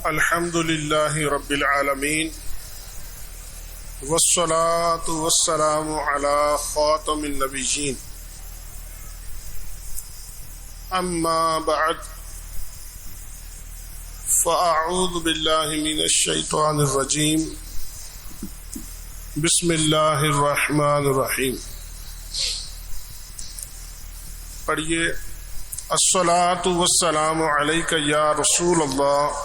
الحمد للہ رب العالمین والصلاة والسلام علی خاتم النبیین اما بعد فاعوذ باللہ من الشیطان الرجیم بسم اللہ الرحمن الرحیم. پڑھیے الصلاۃ والسلام علیک یا رسول اللہ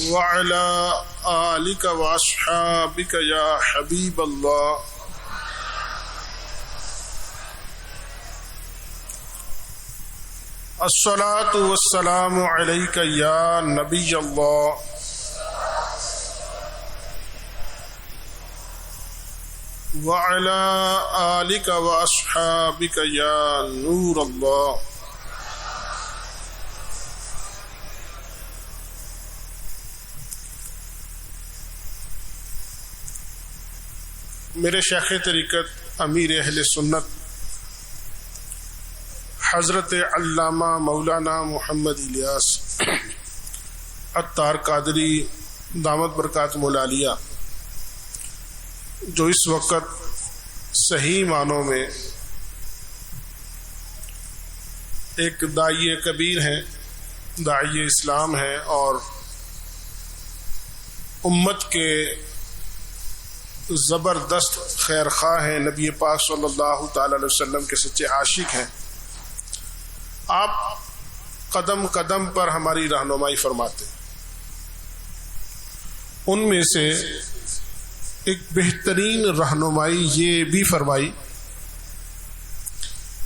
وعلی آلک واصحابک یا حبیب اللہ. الصلاۃ والسلام علیک یا نبی اللہ وعلی آلک واصحابک یا نور اللہ. میرے شیخ طریقت امیر اہل سنت حضرت علامہ مولانا محمد الیاس عطار قادری دامت برکاتہ العالیہ، جو اس وقت صحیح معنوں میں ایک داعی کبیر ہیں، داعی اسلام ہیں اور امت کے زبردست خیر خواہ ہیں، نبی پاک صلی اللہ تعالی علیہ وسلم کے سچے عاشق ہیں. آپ قدم قدم پر ہماری رہنمائی فرماتے ہیں. ان میں سے ایک بہترین رہنمائی یہ بھی فرمائی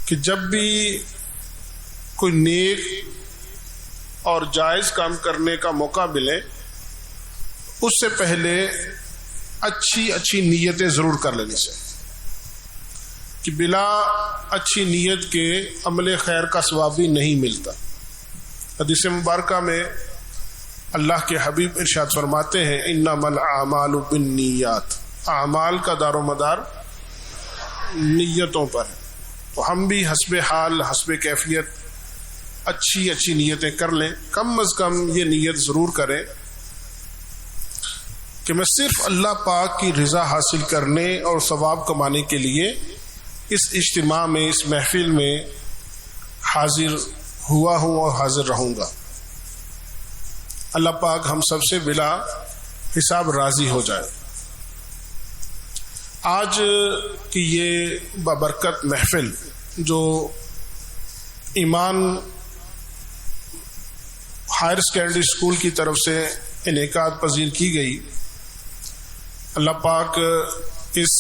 کہ جب بھی کوئی نیک اور جائز کام کرنے کا موقع ملے اس سے پہلے اچھی نیتیں ضرور کر لینی چاہیے، کہ بلا اچھی نیت کے عمل خیر کا ثواب بھی نہیں ملتا. حدیث مبارکہ میں اللہ کے حبیب ارشاد فرماتے ہیں انما الاعمال بالنیات، اعمال کا دار و مدار نیتوں پر ہے. تو ہم بھی حسب حال حسب کیفیت اچھی نیتیں کر لیں. کم از کم یہ نیت ضرور کریں کہ میں صرف اللہ پاک کی رضا حاصل کرنے اور ثواب کمانے کے لیے اس اجتماع میں، اس محفل میں حاضر ہوا ہوں اور حاضر رہوں گا. اللہ پاک ہم سب سے بلا حساب راضی ہو جائے. آج کی یہ بابرکت محفل جو ایمان ہائر سیکنڈری اسکول کی طرف سے انعقاد پذیر کی گئی، اللہ پاک اس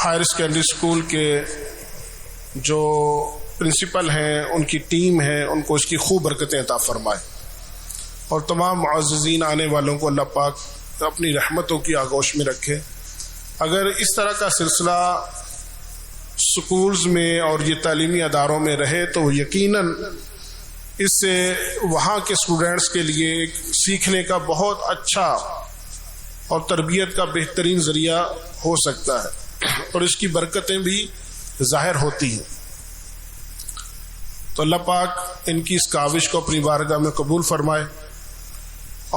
ہائر سیکنڈری اسکول کے جو پرنسپل ہیں، ان کی ٹیم ہے، ان کو اس کی خوب برکتیں عطا فرمائے اور تمام معززین آنے والوں کو اللہ پاک اپنی رحمتوں کی آغوش میں رکھے. اگر اس طرح کا سلسلہ سکولز میں اور یہ تعلیمی اداروں میں رہے تو یقیناً اس سے وہاں کے اسٹوڈینٹس کے لیے ایک سیکھنے کا بہت اچھا اور تربیت کا بہترین ذریعہ ہو سکتا ہے اور اس کی برکتیں بھی ظاہر ہوتی ہیں. تو اللہ پاک ان کی اس کاوش کو اپنی بارگاہ میں قبول فرمائے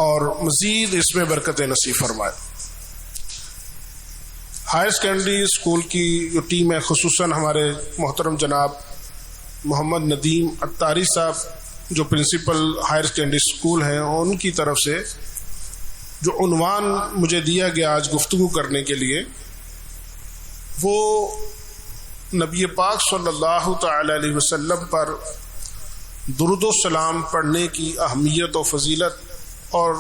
اور مزید اس میں برکتیں نصیب فرمائے. ہائر سیکنڈری اسکول کی جو ٹیم ہے، خصوصاً ہمارے محترم جناب محمد ندیم عطاری صاحب جو پرنسپل ہائر سیکنڈری اسکول ہیں، ان کی طرف سے جو عنوان مجھے دیا گیا آج گفتگو کرنے کے لیے، وہ نبی پاک صلی اللہ تعالی علیہ وسلم پر درود و سلام پڑھنے کی اہمیت و فضیلت اور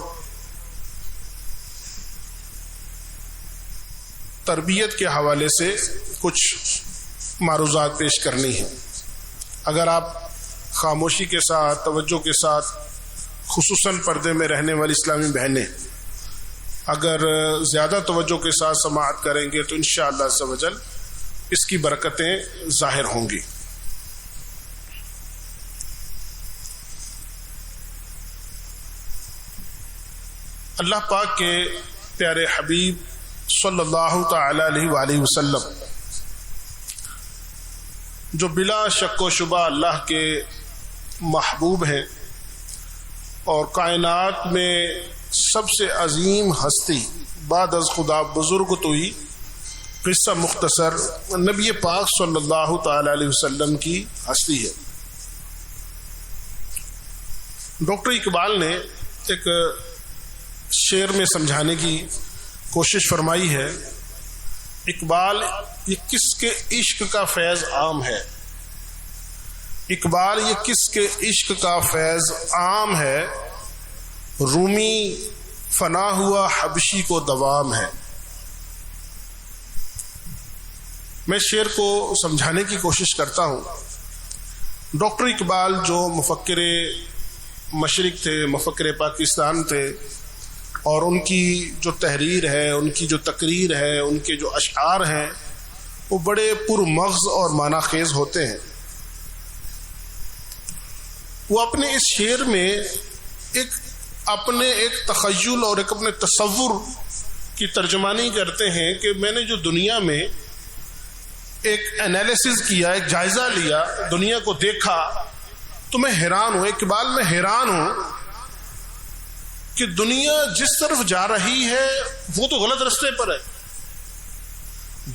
تربیت کے حوالے سے کچھ معروضات پیش کرنی ہیں. اگر آپ خاموشی کے ساتھ، توجہ کے ساتھ، خصوصاً پردے میں رہنے والی اسلامی بہنیں اگر زیادہ توجہ کے ساتھ سماعت کریں گے تو انشاءاللہ عز و جل اس کی برکتیں ظاہر ہوں گی. اللہ پاک کے پیارے حبیب صلی اللہ تعالی علیہ وآلہ وسلم جو بلا شک و شبہ اللہ کے محبوب ہیں اور کائنات میں سب سے عظیم ہستی بعد از خدا بزرگ توئی قصہ مختصر نبی پاک صلی اللہ تعالی علیہ وسلم کی ہستی ہے۔ ڈاکٹر اقبال نے ایک شعر میں سمجھانے کی کوشش فرمائی ہے، اقبال یہ کس کے عشق کا فیض عام ہے، اقبال یہ کس کے عشق کا فیض عام ہے، رومی فنا ہوا حبشی کو دوام ہے۔ میں شعر کو سمجھانے کی کوشش کرتا ہوں۔ ڈاکٹر اقبال جو مفکر مشرق تھے، مفکر پاکستان تھے، اور ان کی جو تحریر ہے، ان کی جو تقریر ہے، ان کے جو اشعار ہیں وہ بڑے پرمغز اور معنی خیز ہوتے ہیں۔ وہ اپنے اس شعر میں اپنے ایک تخیل اور ایک اپنے تصور کی ترجمانی کرتے ہیں کہ میں نے جو دنیا میں ایک انالیسز کیا، ایک جائزہ لیا، دنیا کو دیکھا تو میں حیران ہوں، اقبال میں حیران ہوں کہ دنیا جس طرف جا رہی ہے وہ تو غلط رستے پر ہے۔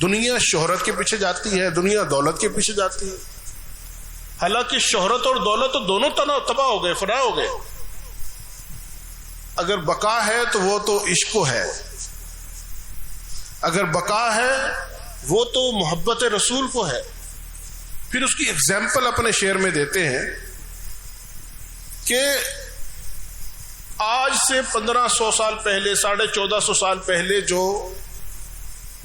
دنیا شہرت کے پیچھے جاتی ہے، دنیا دولت کے پیچھے جاتی ہے، حالانکہ شہرت اور دولت تو دونوں تباہ ہو گئے، فنا ہو گئے۔ اگر بقا ہے تو وہ تو عشق ہے، اگر بقا ہے وہ تو محبت رسول کو ہے۔ پھر اس کی ایگزامپل اپنے شعر میں دیتے ہیں کہ آج سے 1500 سال پہلے، 1450 سال پہلے جو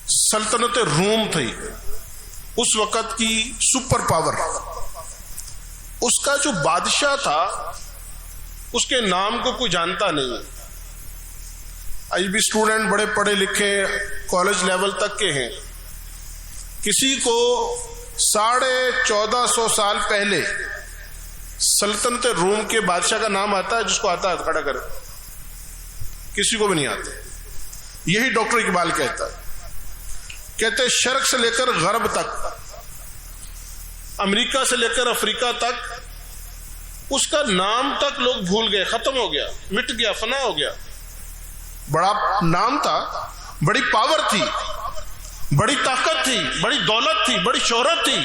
سلطنت روم تھی، اس وقت کی سپر پاور، اس کا جو بادشاہ تھا اس کے نام کو کوئی جانتا نہیں ہے۔ آج بھی اسٹوڈنٹ بڑے پڑھے لکھے کالج لیول تک کے ہیں، کسی کو 1450 سال پہلے سلطنت روم کے بادشاہ کا نام آتا ہے؟ جس کو آتا ہے کھڑا کرے، کسی کو بھی نہیں آتا۔ یہی ڈاکٹر اقبال کہتے شرق سے لے کر غرب تک، امریکہ سے لے کر افریقہ تک، اس کا نام تک لوگ بھول گئے، ختم ہو گیا، مٹ گیا، فنا ہو گیا۔ بڑا نام تھا، بڑی پاور تھی، بڑی طاقت تھی، بڑی دولت تھی، بڑی شہرت تھی،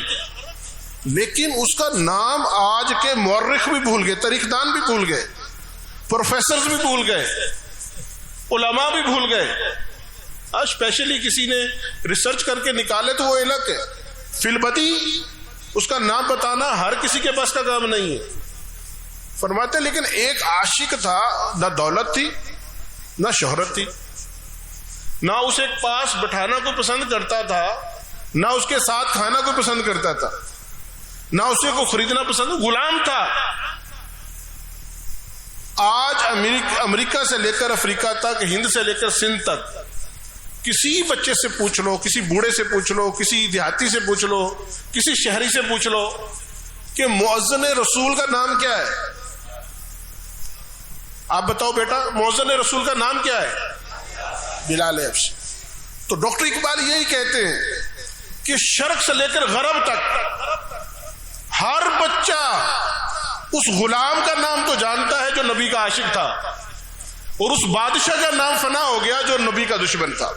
لیکن اس کا نام آج کے مورخ بھی بھول گئے، تاریخ دان بھی بھول گئے، پروفیسرز بھی بھول گئے، علماء بھی بھول گئے۔ آج اسپیشلی کسی نے ریسرچ کر کے نکالے تو وہ الگ ہے، فی البدی اس کا نام بتانا ہر کسی کے پاس کا کام نہیں ہے۔ فرماتے لیکن ایک عاشق تھا، نہ دولت تھی نہ شہرت تھی، نہ اسے پاس بٹھانا کو پسند کرتا تھا، نہ اس کے ساتھ کھانا کو پسند کرتا تھا، نہ اسے کو خریدنا پسند، غلام تھا۔ آج امریکہ سے لے کر افریقہ تک، ہند سے لے کر سندھ تک، کسی بچے سے پوچھ لو، کسی بوڑھے سے پوچھ لو، کسی دیہاتی سے پوچھ لو، کسی شہری سے پوچھ لو کہ مؤذن رسول کا نام کیا ہے؟ آپ بتاؤ بیٹا، مؤذن رسول کا نام کیا ہے؟ بلال حبشی۔ تو ڈاکٹر اقبال یہی کہتے ہیں کہ شرق سے لے کر غرب تک ہر بچہ اس غلام کا نام تو جانتا ہے جو نبی کا عاشق تھا، اور اس بادشاہ کا نام فنا ہو گیا جو نبی کا دشمن تھا۔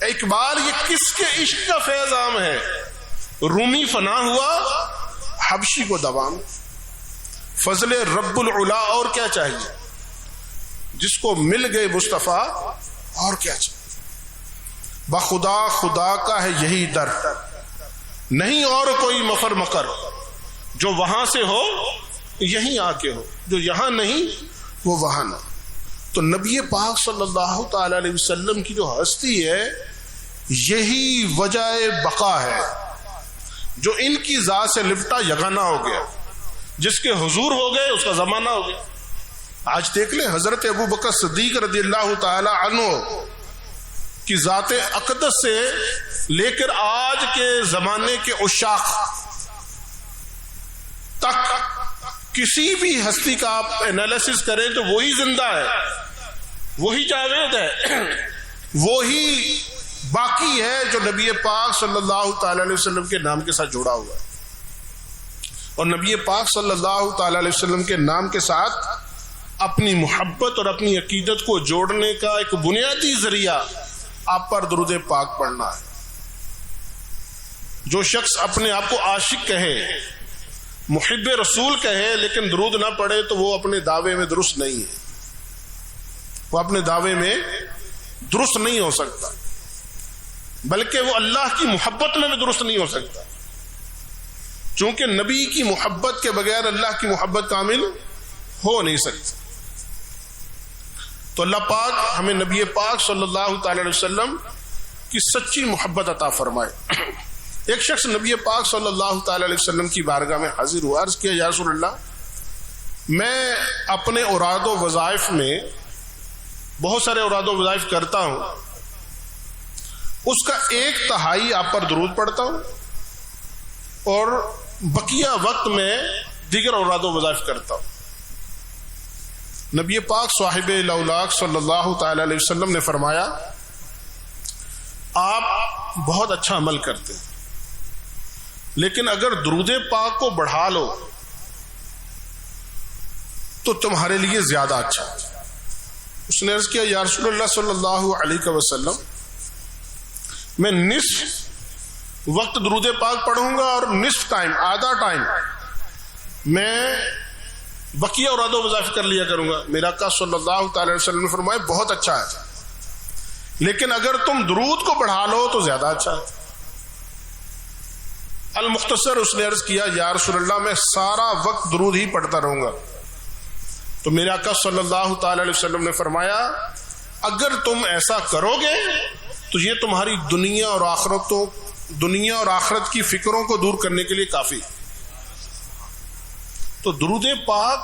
اقبال یہ کس کے عشق کا فیض عام ہے؟ رومی فنا ہوا، حبشی کو دوام، فضل رب العلا، اور کیا چاہیے؟ جس کو مل گئے مصطفیٰ، اور کیا چاہیے؟ بخدا خدا کا ہے یہی در، نہیں اور کوئی مفر مکر، جو وہاں سے ہو یہیں آ کے ہو، جو یہاں نہیں وہ وہاں نہ۔ تو نبی پاک صلی اللہ تعالی علیہ وسلم کی جو ہستی ہے، یہی وجہ بقا ہے، جو ان کی ذات سے لپٹا یگانہ ہو گیا، جس کے حضور ہو گئے اس کا زمانہ ہو گیا۔ آج دیکھ لیں حضرت ابو بکر صدیق رضی اللہ تعالی عنہ کی ذات اقدس سے لے کر آج کے زمانے کے عشاق تک کسی بھی ہستی کا آپ انالیسس کریں تو وہی زندہ ہے، وہی جاوید ہے، وہی باقی ہے جو نبی پاک صلی اللہ تعالی علیہ وسلم کے نام کے ساتھ جڑا ہوا ہے۔ اور نبی پاک صلی اللہ تعالی علیہ وسلم کے نام کے ساتھ اپنی محبت اور اپنی عقیدت کو جوڑنے کا ایک بنیادی ذریعہ آپ پر درود پاک پڑھنا ہے. جو شخص اپنے آپ کو عاشق کہے، محب رسول کہے، لیکن درود نہ پڑھے تو وہ اپنے دعوے میں درست نہیں ہے، وہ اپنے دعوے میں درست نہیں ہو سکتا، بلکہ وہ اللہ کی محبت میں بھی درست نہیں ہو سکتا، چونکہ نبی کی محبت کے بغیر اللہ کی محبت کامل ہو نہیں سکتی. تو اللہ پاک ہمیں نبی پاک صلی اللہ تعالی علیہ وسلم کی سچی محبت عطا فرمائے. ایک شخص نبی پاک صلی اللہ تعالی علیہ وسلم کی بارگاہ میں حاضر ہوا، عرض کیا یا رسول اللہ، میں اپنے اوراد و وظائف میں بہت سارے اوراد و وظائف کرتا ہوں، اس کا 1/3 آپ پر درود پڑھتا ہوں اور بقیہ وقت میں دیگر اوراد و وظائف کرتا ہوں. نبی پاک صاحب الاولاق صلی اللہ تعالی علیہ وسلم نے فرمایا آپ بہت اچھا عمل کرتے ہیں، لیکن اگر درود پاک کو بڑھا لو تو تمہارے لیے زیادہ اچھا. اس نے عرض کیا یا رسول اللہ صلی اللہ علیہ وسلم، میں نصف وقت درود پاک پڑھوں گا اور نصف ٹائم، آدھا ٹائم میں بقیہ اوراد و وظائف کر لیا کروں گا. میرا آقا صلی اللہ تعالی علیہ وسلم نے فرمایا بہت اچھا ہے، لیکن اگر تم درود کو بڑھا لو تو زیادہ اچھا ہے. المختصر اس نے عرض کیا یا رسول اللہ میں سارا وقت درود ہی پڑھتا رہوں گا. تو میرے آقا صلی اللہ تعالی علیہ وسلم نے فرمایا اگر تم ایسا کرو گے تو یہ تمہاری دنیا اور آخرت کی فکروں کو دور کرنے کے لیے کافی. تو درود پاک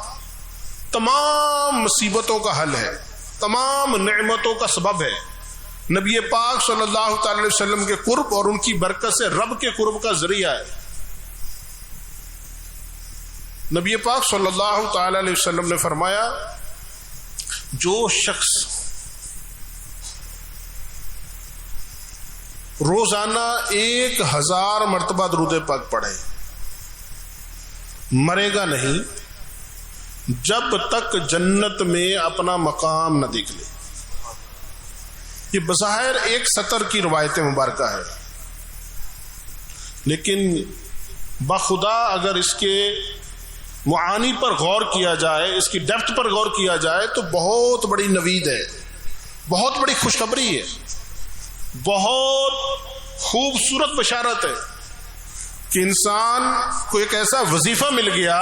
تمام مصیبتوں کا حل ہے، تمام نعمتوں کا سبب ہے. نبی پاک صلی اللہ تعالی علیہ وسلم کے قرب اور ان کی برکت سے رب کے قرب کا ذریعہ ہے. نبی پاک صلی اللہ تعالی علیہ وسلم نے فرمایا جو شخص روزانہ 1000 مرتبہ درود پاک پڑھے مرے گا نہیں جب تک جنت میں اپنا مقام نہ دیکھ لے. یہ بظاہر ایک سطر کی روایت مبارکہ ہے، لیکن بخدا اگر اس کے معانی پر غور کیا جائے، اس کی ڈیپتھ پر غور کیا جائے تو بہت بڑی نوید ہے، بہت بڑی خوشخبری ہے، بہت خوبصورت بشارت ہے کہ انسان کو ایک ایسا وظیفہ مل گیا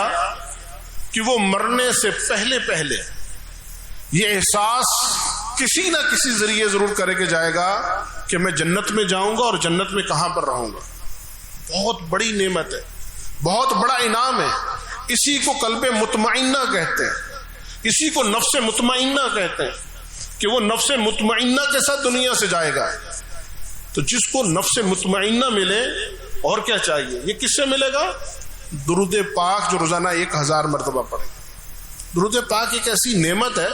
کہ وہ مرنے سے پہلے یہ احساس کسی نہ کسی ذریعے ضرور کرے کے جائے گا کہ میں جنت میں جاؤں گا اور جنت میں کہاں پر رہوں گا. بہت بڑی نعمت ہے، بہت بڑا انعام ہے. اسی کو قلب مطمئنہ کہتے ہیں، اسی کو نفس مطمئنہ کہتے ہیں کہ وہ نفس مطمئنہ کے ساتھ دنیا سے جائے گا. تو جس کو نفس مطمئنہ ملے اور کیا چاہیے؟ یہ کس سے ملے گا؟ درود پاک جو روزانہ 1000 مرتبہ پڑھے. درود پاک ایک ایسی نعمت ہے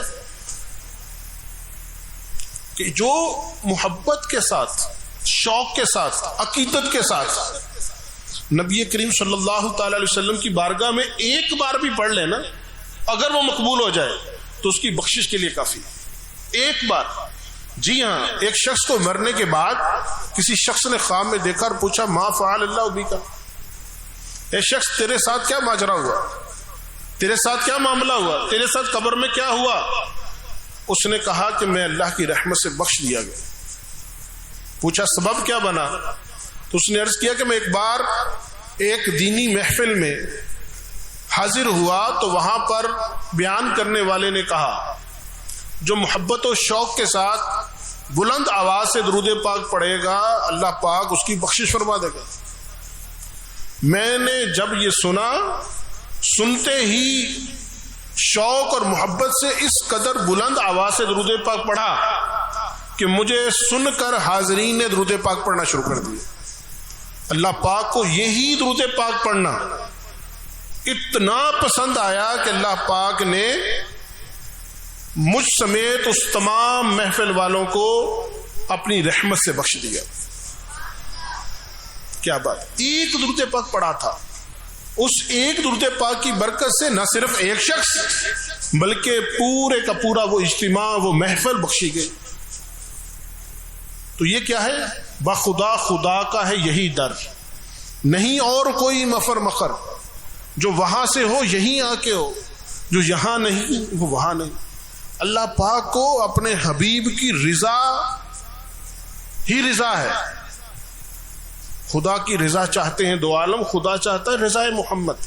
کہ جو محبت کے ساتھ، شوق کے ساتھ، عقیدت کے ساتھ نبی کریم صلی اللہ تعالی علیہ وسلم کی بارگاہ میں ایک بار بھی پڑھ لینا، اگر وہ مقبول ہو جائے تو اس کی بخشش کے لیے کافی. ایک بار. جی ہاں، ایک شخص کو مرنے کے بعد کسی شخص نے خواب میں دیکھا اور پوچھا ما فعل اللہ بک، اے شخص تیرے ساتھ کیا ماجرا ہوا، تیرے ساتھ کیا معاملہ ہوا، تیرے ساتھ قبر میں کیا ہوا؟ اس نے کہا کہ میں اللہ کی رحمت سے بخش دیا گیا. پوچھا سبب کیا بنا؟ تو اس نے عرض کیا کہ میں ایک بار ایک دینی محفل میں حاضر ہوا تو وہاں پر بیان کرنے والے نے کہا جو محبت و شوق کے ساتھ بلند آواز سے درود پاک پڑھے گا اللہ پاک اس کی بخشش فرما دے گا. میں نے جب یہ سنا، سنتے ہی شوق اور محبت سے اس قدر بلند آواز سے درود پاک پڑھا کہ مجھے سن کر حاضرین نے درود پاک پڑھنا شروع کر دیا. اللہ پاک کو یہی درود پاک پڑھنا اتنا پسند آیا کہ اللہ پاک نے مجھ سمیت اس تمام محفل والوں کو اپنی رحمت سے بخش دیا. کیا بات! ایک درود پاک پڑھا تھا اس ایک درود پاک کی برکت سے نہ صرف ایک شخص بلکہ پورے کا پورا وہ اجتماع، وہ محفل بخشی گئی. تو یہ کیا ہے؟ بخدا خدا کا ہے یہی در، نہیں اور کوئی مفر مخر. جو وہاں سے ہو یہیں آ کے ہو، جو یہاں نہیں وہ وہاں نہیں. اللہ پاک کو اپنے حبیب کی رضا ہی رضا ہے. خدا کی رضا چاہتے ہیں دو عالم، خدا چاہتا ہے رضا محمد.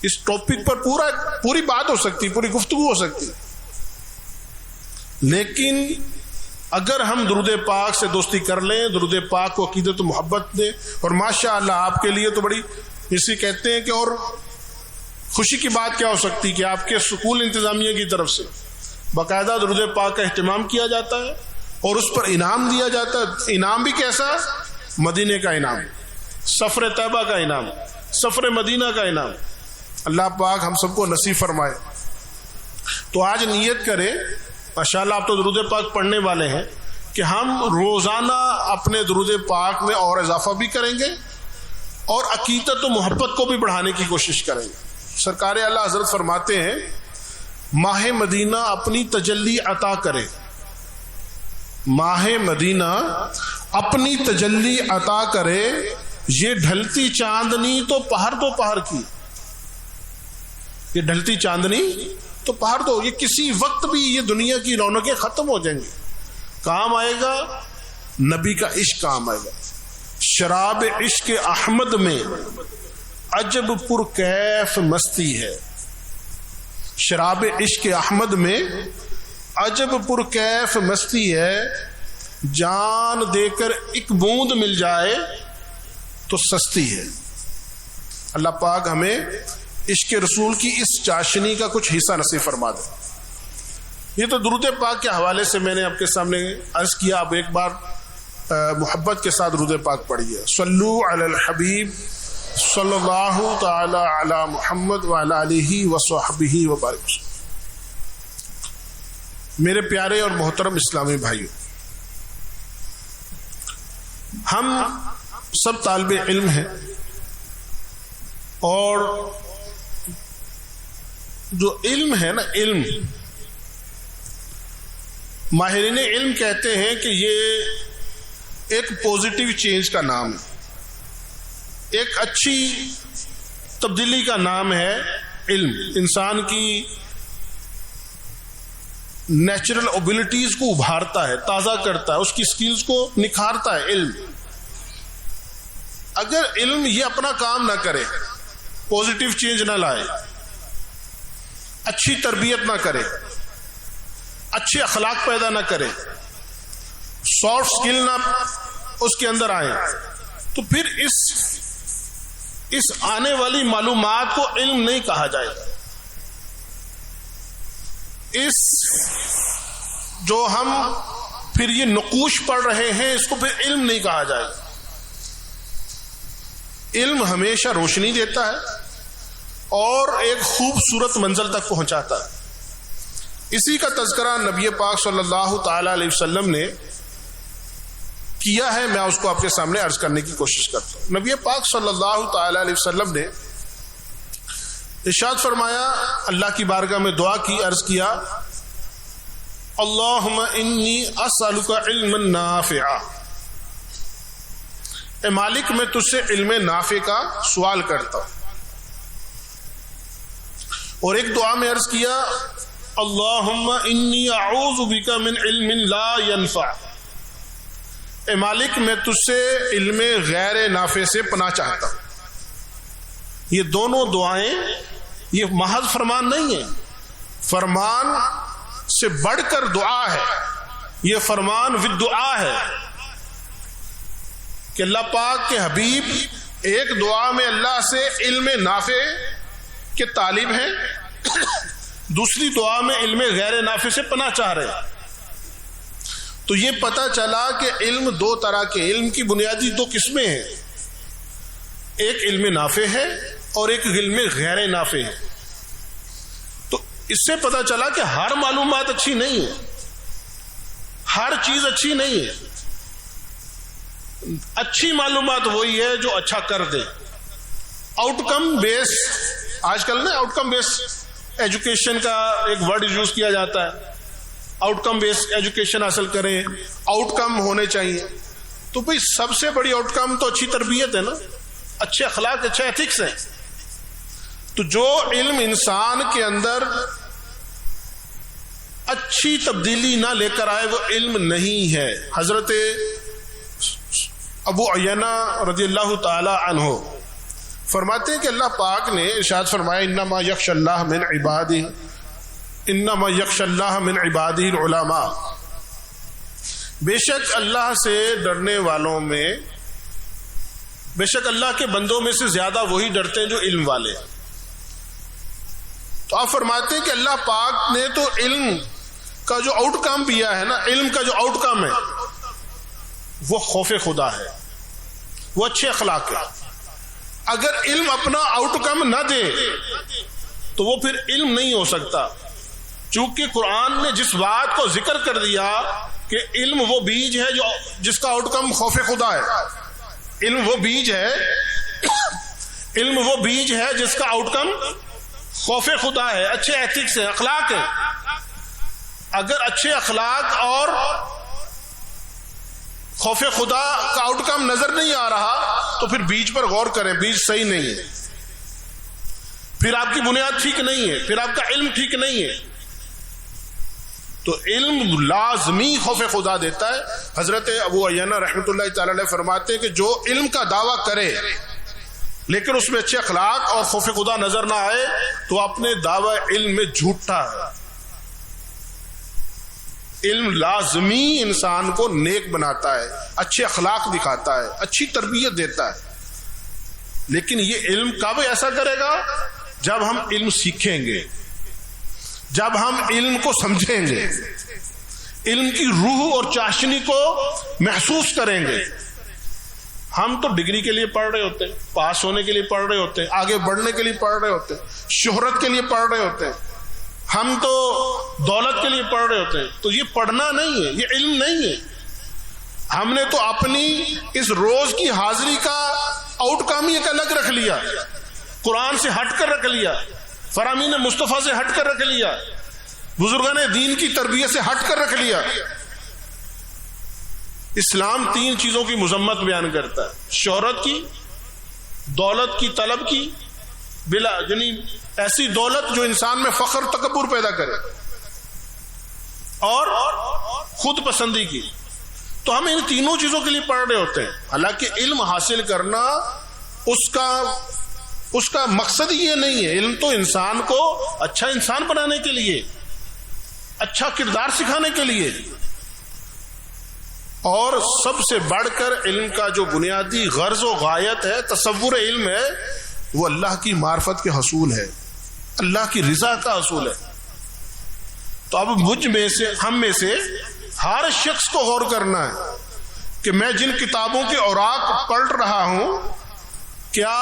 اس ٹاپک پر پوری بات ہو سکتی، پوری گفتگو ہو سکتی. لیکن اگر ہم درود پاک سے دوستی کر لیں، درود پاک کو عقیدت و محبت دیں، اور ماشاء اللہ آپ کے لیے تو بڑی اسی کہتے ہیں کہ اور خوشی کی بات کیا ہو سکتی کہ آپ کے سکول انتظامیہ کی طرف سے باقاعدہ درود پاک کا اہتمام کیا جاتا ہے اور اس پر انعام دیا جاتا ہے. انعام بھی کیسا؟ مدینے کا انعام، سفر طیبہ کا انعام، سفر مدینہ کا انعام. اللہ پاک ہم سب کو نصیب فرمائے. تو آج نیت کریں، ماشاءاللہ آپ تو درود پاک پڑھنے والے ہیں، کہ ہم روزانہ اپنے درود پاک میں اور اضافہ بھی کریں گے اور عقیدت و محبت کو بھی بڑھانے کی کوشش کریں گے. سرکار اعلیٰ حضرت فرماتے ہیں ماہ مدینہ اپنی تجلی عطا کرے، ماہ مدینہ اپنی تجلی عطا کرے، یہ ڈھلتی چاندنی تو پہر کی. یہ ڈھلتی چاندنی تو پہر دو، یہ کسی وقت بھی یہ دنیا کی رونقیں ختم ہو جائیں گی. کام آئے گا نبی کا عشق، کام آئے گا. شراب عشق احمد میں عجب پر کیف مستی ہے. شراب عشق احمد میں عجب پر کیف مستی ہے، جان دے کر ایک بوند مل جائے تو سستی ہے. اللہ پاک ہمیں عشق رسول کی اس چاشنی کا کچھ حصہ نصیب فرما دے. یہ تو درود پاک کے حوالے سے میں نے آپ کے سامنے عرض کیا. اب ایک بار محبت کے ساتھ درود پاک پڑھیے. صلو علی الحبیب صلی اللہ تعالی علی محمد وعلی آلہ وصحبہ وبارک وسلم. میرے پیارے اور محترم اسلامی بھائیوں، ہم سب طالب علم ہیں، اور جو علم ہے نا، علم، ماہرین علم کہتے ہیں کہ یہ ایک پوزیٹو چینج کا نام ہے، ایک اچھی تبدیلی کا نام ہے. علم انسان کی نیچرل ایبلٹیز کو ابھارتا ہے، تازہ کرتا ہے، اس کی سکلز کو نکھارتا ہے. علم اگر علم یہ اپنا کام نہ کرے، پوزیٹو چینج نہ لائے، اچھی تربیت نہ کرے، اچھے اخلاق پیدا نہ کرے، سافٹ سکل نہ اس کے اندر آئے، تو پھر اس آنے والی معلومات کو علم نہیں کہا جائے گا. اس جو ہم پھر یہ نقوش پڑھ رہے ہیں، اس کو پھر علم نہیں کہا جائے گا. علم ہمیشہ روشنی دیتا ہے اور ایک خوبصورت منزل تک پہنچاتا ہے. اسی کا تذکرہ نبی پاک صلی اللہ تعالی علیہ وسلم نے کیا ہے. میں اس کو آپ کے سامنے عرض کرنے کی کوشش کرتا ہوں. نبی پاک صلی اللہ تعالی علیہ وسلم نے ارشاد فرمایا، اللہ کی بارگاہ میں دعا کی، عرض کیا، اللہم انی اسألک علما نافعا. اے مالک میں تجھ سے علم نافع کا سوال کرتا ہوں. اور ایک دعا میں عرض کیا، اللہم انی اعوذ بک من علم لا ينفع. اے مالک میں تجھ سے علم غیر نافع سے پناہ چاہتا ہوں. یہ دونوں دعائیں یہ محض فرمان نہیں ہے، فرمان سے بڑھ کر دعا ہے. یہ فرمان والدعا ہے کہ اللہ پاک کے حبیب ایک دعا میں اللہ سے علم نافع کے طالب ہیں، دوسری دعا میں علم غیر نافع سے پناہ چاہ رہے ہیں. تو یہ پتہ چلا کہ علم دو طرح کے، علم کی بنیادی دو قسمیں ہیں، ایک علم نافع ہے اور ایک علم غیر نافع ہے. تو اس سے پتہ چلا کہ ہر معلومات اچھی نہیں ہے، ہر چیز اچھی نہیں ہے. اچھی معلومات وہی ہے جو اچھا کر دے، آؤٹ کم بیس، آج کل نا آؤٹ کم بیس ایجوکیشن کا ایک ورڈ یوز کیا جاتا ہے، آؤٹ کم بیس ایجوکیشن حاصل کریں، آؤٹ کم ہونے چاہیے. تو بھئی سب سے بڑی آؤٹ کم تو اچھی تربیت ہے نا، اچھے اخلاق، اچھے ایتھکس ہیں. تو جو علم انسان کے اندر اچھی تبدیلی نہ لے کر آئے وہ علم نہیں ہے. حضرت ابو عینہ رضی اللہ تعالی عنہ فرماتے ہیں کہ اللہ پاک نے ارشاد فرمایا انما یخشی اللہ من عبادہ، انما یخشی اللہ من عبادہ العلماء، بے شک اللہ سے ڈرنے والوں میں، بے شک اللہ کے بندوں میں سے زیادہ وہی ڈرتے ہیں جو علم والے ہیں. تو آپ فرماتے ہیں کہ اللہ پاک نے تو علم کا جو آؤٹ کم دیا ہے نا، علم کا جو آؤٹ کم ہے وہ خوف خدا ہے، وہ اچھے اخلاق ہے. اگر علم اپنا آؤٹ کم نہ دے تو وہ پھر علم نہیں ہو سکتا. چونکہ قرآن نے جس بات کو ذکر کر دیا کہ علم وہ بیج ہے جو جس کا آؤٹ کم خوف خدا ہے، علم وہ بیج ہے، علم وہ بیج ہے جس کا آؤٹ کم خوف خدا ہے، اچھے ایتھکس ہیں، اخلاق ہیں. اگر اچھے اخلاق اور خوف خدا کا آؤٹ کم نظر نہیں آ رہا تو پھر بیج پر غور کریں، بیج صحیح نہیں ہے، پھر آپ کی بنیاد ٹھیک نہیں ہے، پھر آپ کا علم ٹھیک نہیں ہے. تو علم لازمی خوف خدا دیتا ہے. حضرت ابو عینہ رحمۃ اللہ تعالی علیہ فرماتے ہیں کہ جو علم کا دعویٰ کرے لیکن اس میں اچھے اخلاق اور خوف خدا نظر نہ آئے تو اپنے دعوی علم میں جھوٹا ہے. علم لازمی انسان کو نیک بناتا ہے، اچھے اخلاق دکھاتا ہے، اچھی تربیت دیتا ہے. لیکن یہ علم کب ایسا کرے گا؟ جب ہم علم سیکھیں گے، جب ہم علم کو سمجھیں گے، علم کی روح اور چاشنی کو محسوس کریں گے. ہم تو ڈگری کے لیے پڑھ رہے ہوتے ہیں، پاس ہونے کے لیے پڑھ رہے ہوتے ہیں، آگے بڑھنے کے لیے پڑھ رہے ہوتے ہیں، شہرت کے لیے پڑھ رہے ہوتے ہیں، ہم تو دولت کے لیے پڑھ رہے ہوتے ہیں. تو یہ پڑھنا نہیں ہے، یہ علم نہیں ہے. ہم نے تو اپنی اس روز کی حاضری کا آؤٹ کم ہی ایک الگ رکھ لیا، قرآن سے ہٹ کر رکھ لیا، فرامین مصطفیٰ سے ہٹ کر رکھ لیا، بزرگان دین کی تربیت سے ہٹ کر رکھ لیا. اسلام 3 چیزوں کی مذمت بیان کرتا ہے: شہرت کی، دولت کی طلب کی، بلا یعنی ایسی دولت جو انسان میں فخر تکبر پیدا کرے، اور خود پسندی کی. تو ہم ان تینوں چیزوں کے لیے پڑھ رہے ہوتے ہیں. حالانکہ علم حاصل کرنا اس کا مقصد یہ نہیں ہے. علم تو انسان کو اچھا انسان بنانے کے لیے، اچھا کردار سکھانے کے لیے. اور سب سے بڑھ کر علم کا جو بنیادی غرض و غایت ہے، تصور علم ہے، وہ اللہ کی معرفت کے حصول ہے، اللہ کی رضا کا حصول ہے. تو اب مجھ میں سے، ہم میں سے ہر شخص کو غور کرنا ہے کہ میں جن کتابوں کے اوراق پڑھ رہا ہوں، کیا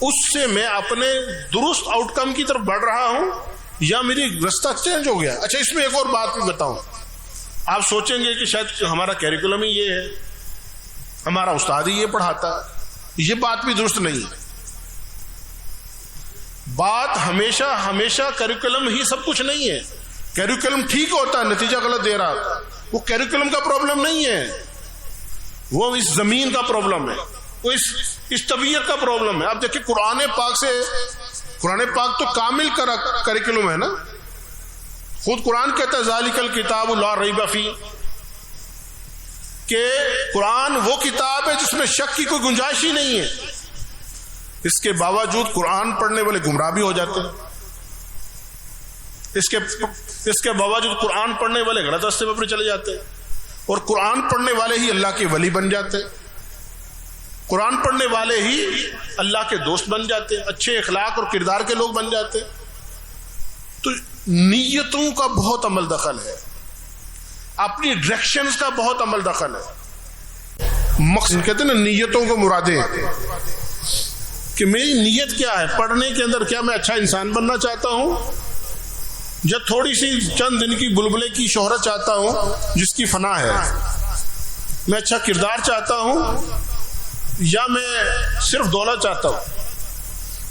اس سے میں اپنے درست آؤٹ کم کی طرف بڑھ رہا ہوں یا میری رستہ چینج ہو گیا. اچھا، اس میں ایک اور بات بھی بتاؤں. آپ سوچیں گے کہ شاید ہمارا کیریکولم ہی یہ ہے، ہمارا استاد ہی یہ پڑھاتا ہے. یہ بات بھی درست نہیں ہے. بات ہمیشہ کیریکولم ہی سب کچھ نہیں ہے. کیریکولم ٹھیک ہوتا ہے، نتیجہ غلط دے رہا، وہ کیریکولم کا پرابلم نہیں ہے، وہ اس زمین کا پرابلم ہے، وہ اس طبیعت کا پرابلم ہے. آپ دیکھیں قرآن پاک تو کامل کیریکولم ہے نا. خود قرآن کہتا ہے ذالک الکتاب لا ریب فیہ، کہ قرآن وہ کتاب ہے جس میں شک کی کوئی گنجائش ہی نہیں ہے. اس کے باوجود قرآن پڑھنے والے گمراہ بھی ہو جاتے ہیں، اس کے باوجود قرآن پڑھنے والے غلط راستے پر چلے جاتے ہیں، اور قرآن پڑھنے والے ہی اللہ کے ولی بن جاتے ہیں، قرآن پڑھنے والے ہی اللہ کے دوست بن جاتے ہیں، اچھے اخلاق اور کردار کے لوگ بن جاتے ہیں. تو نیتوں کا بہت عمل دخل ہے، اپنی ڈائریکشنز کا بہت عمل دخل ہے. مقصد کہتے ہیں نا نیتوں کو مرادیں، کہ میری نیت کیا ہے پڑھنے کے اندر. کیا میں اچھا انسان بننا چاہتا ہوں، یا تھوڑی سی چند دن کی بلبلے کی شہرت چاہتا ہوں جس کی فنا ہے؟ میں اچھا کردار چاہتا ہوں یا میں صرف دولت چاہتا ہوں؟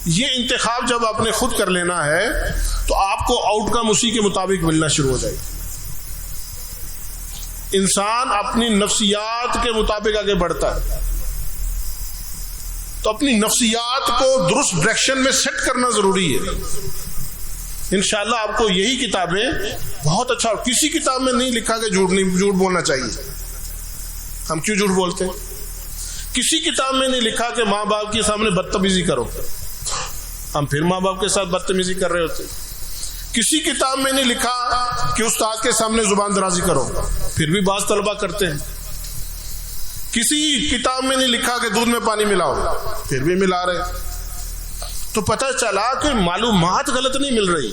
یہ انتخاب جب آپ نے خود کر لینا ہے تو آپ کو آؤٹ کم اسی کے مطابق ملنا شروع ہو جائے گا. انسان اپنی نفسیات کے مطابق آگے بڑھتا ہے، تو اپنی نفسیات کو درست ڈائریکشن میں سیٹ کرنا ضروری ہے. انشاءاللہ آپ کو یہی کتابیں بہت اچھا، کسی کتاب میں نہیں لکھا کہ جھوٹ بولنا چاہیے. ہم کیوں جھوٹ بولتے ہیں؟ کسی کتاب میں نہیں لکھا کہ ماں باپ کے سامنے بدتمیزی کرو، ہم پھر ماں باپ کے ساتھ بدتمیزی کر رہے ہوتے. کسی کتاب میں نہیں لکھا کہ استاد کے سامنے زبان درازی کرو، پھر بھی بعض طلبہ کرتے ہیں. کسی کتاب میں نہیں لکھا کہ دودھ میں پانی ملاؤ، پھر بھی ملا رہے. تو پتہ چلا کہ معلومات غلط نہیں مل رہی،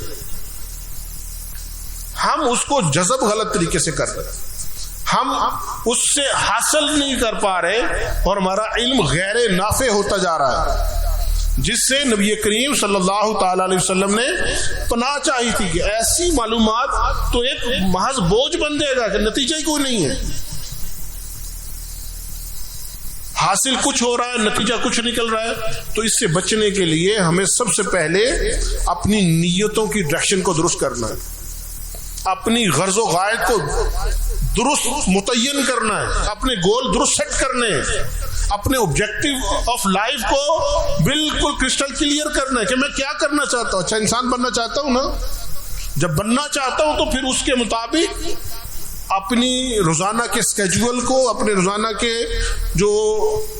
ہم اس کو جذب غلط طریقے سے کر رہے، ہم اس سے حاصل نہیں کر پا رہے، اور ہمارا علم غیر نافع ہوتا جا رہا ہے، جس سے نبی کریم صلی اللہ تعالی علیہ وسلم نے پناہ چاہی تھی کہ ایسی معلومات تو ایک محض بوجھ بن جائے گا کہ نتیجہ ہی کوئی نہیں ہے. حاصل کچھ ہو رہا ہے، نتیجہ کچھ نکل رہا ہے. تو اس سے بچنے کے لیے ہمیں سب سے پہلے اپنی نیتوں کی ڈائریکشن کو درست کرنا ہے، اپنی غرض و غائد کو درست متعین کرنا ہے، اپنے گول درست سیٹ کرنے ہیں، اپنے آبجیکٹو آف لائف کو بالکل کرسٹل کلیئر کرنا ہے کہ میں کیا کرنا چاہتا ہوں. اچھا انسان بننا چاہتا ہوں نا، جب بننا چاہتا ہوں تو پھر اس کے مطابق اپنی روزانہ کے اسکیجول کو، اپنے روزانہ کے جو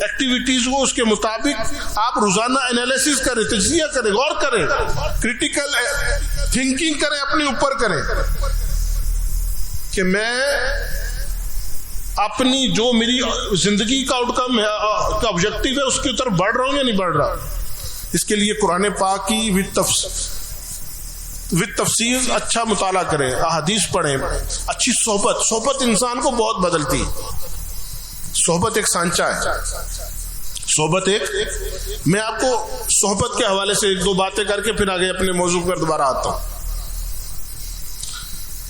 ایکٹیویٹیز کو، اس کے مطابق آپ روزانہ انالیسس کریں، تجزیہ کریں، غور کریں، کریٹیکل تھنکنگ کریں، اپنے اوپر کریں کہ میں اپنی جو میری زندگی کا آؤٹ کم ہے، کا آبجیکٹو ہے، اس کی طرف بڑھ رہا ہوں یا نہیں بڑھ رہا. اس کے لیے قرآن پاک کی تفسیر اچھا مطالعہ کریں، احادیث پڑھیں، اچھی صحبت انسان کو بہت بدلتی. صحبت ایک سانچہ ہے، صحبت ایک، میں آپ کو صحبت کے حوالے سے ایک دو باتیں کر کے پھر آگے اپنے موضوع پر دوبارہ آتا ہوں.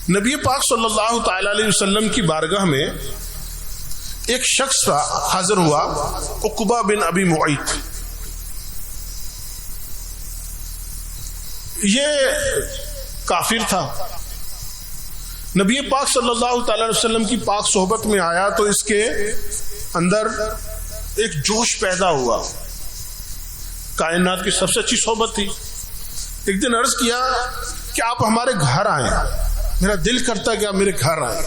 نبی پاک صلی اللہ تعالی علیہ وسلم کی بارگاہ میں ایک شخص حاضر ہوا، عقبہ بن ابی معیط. یہ کافر تھا. نبی پاک صلی اللہ تعالی علیہ وسلم کی پاک صحبت میں آیا تو اس کے اندر ایک جوش پیدا ہوا. کائنات کی سب سے اچھی صحبت تھی. ایک دن عرض کیا کہ آپ ہمارے گھر آئیں، میرا دل کرتا ہے کہ آپ میرے گھر آئیں.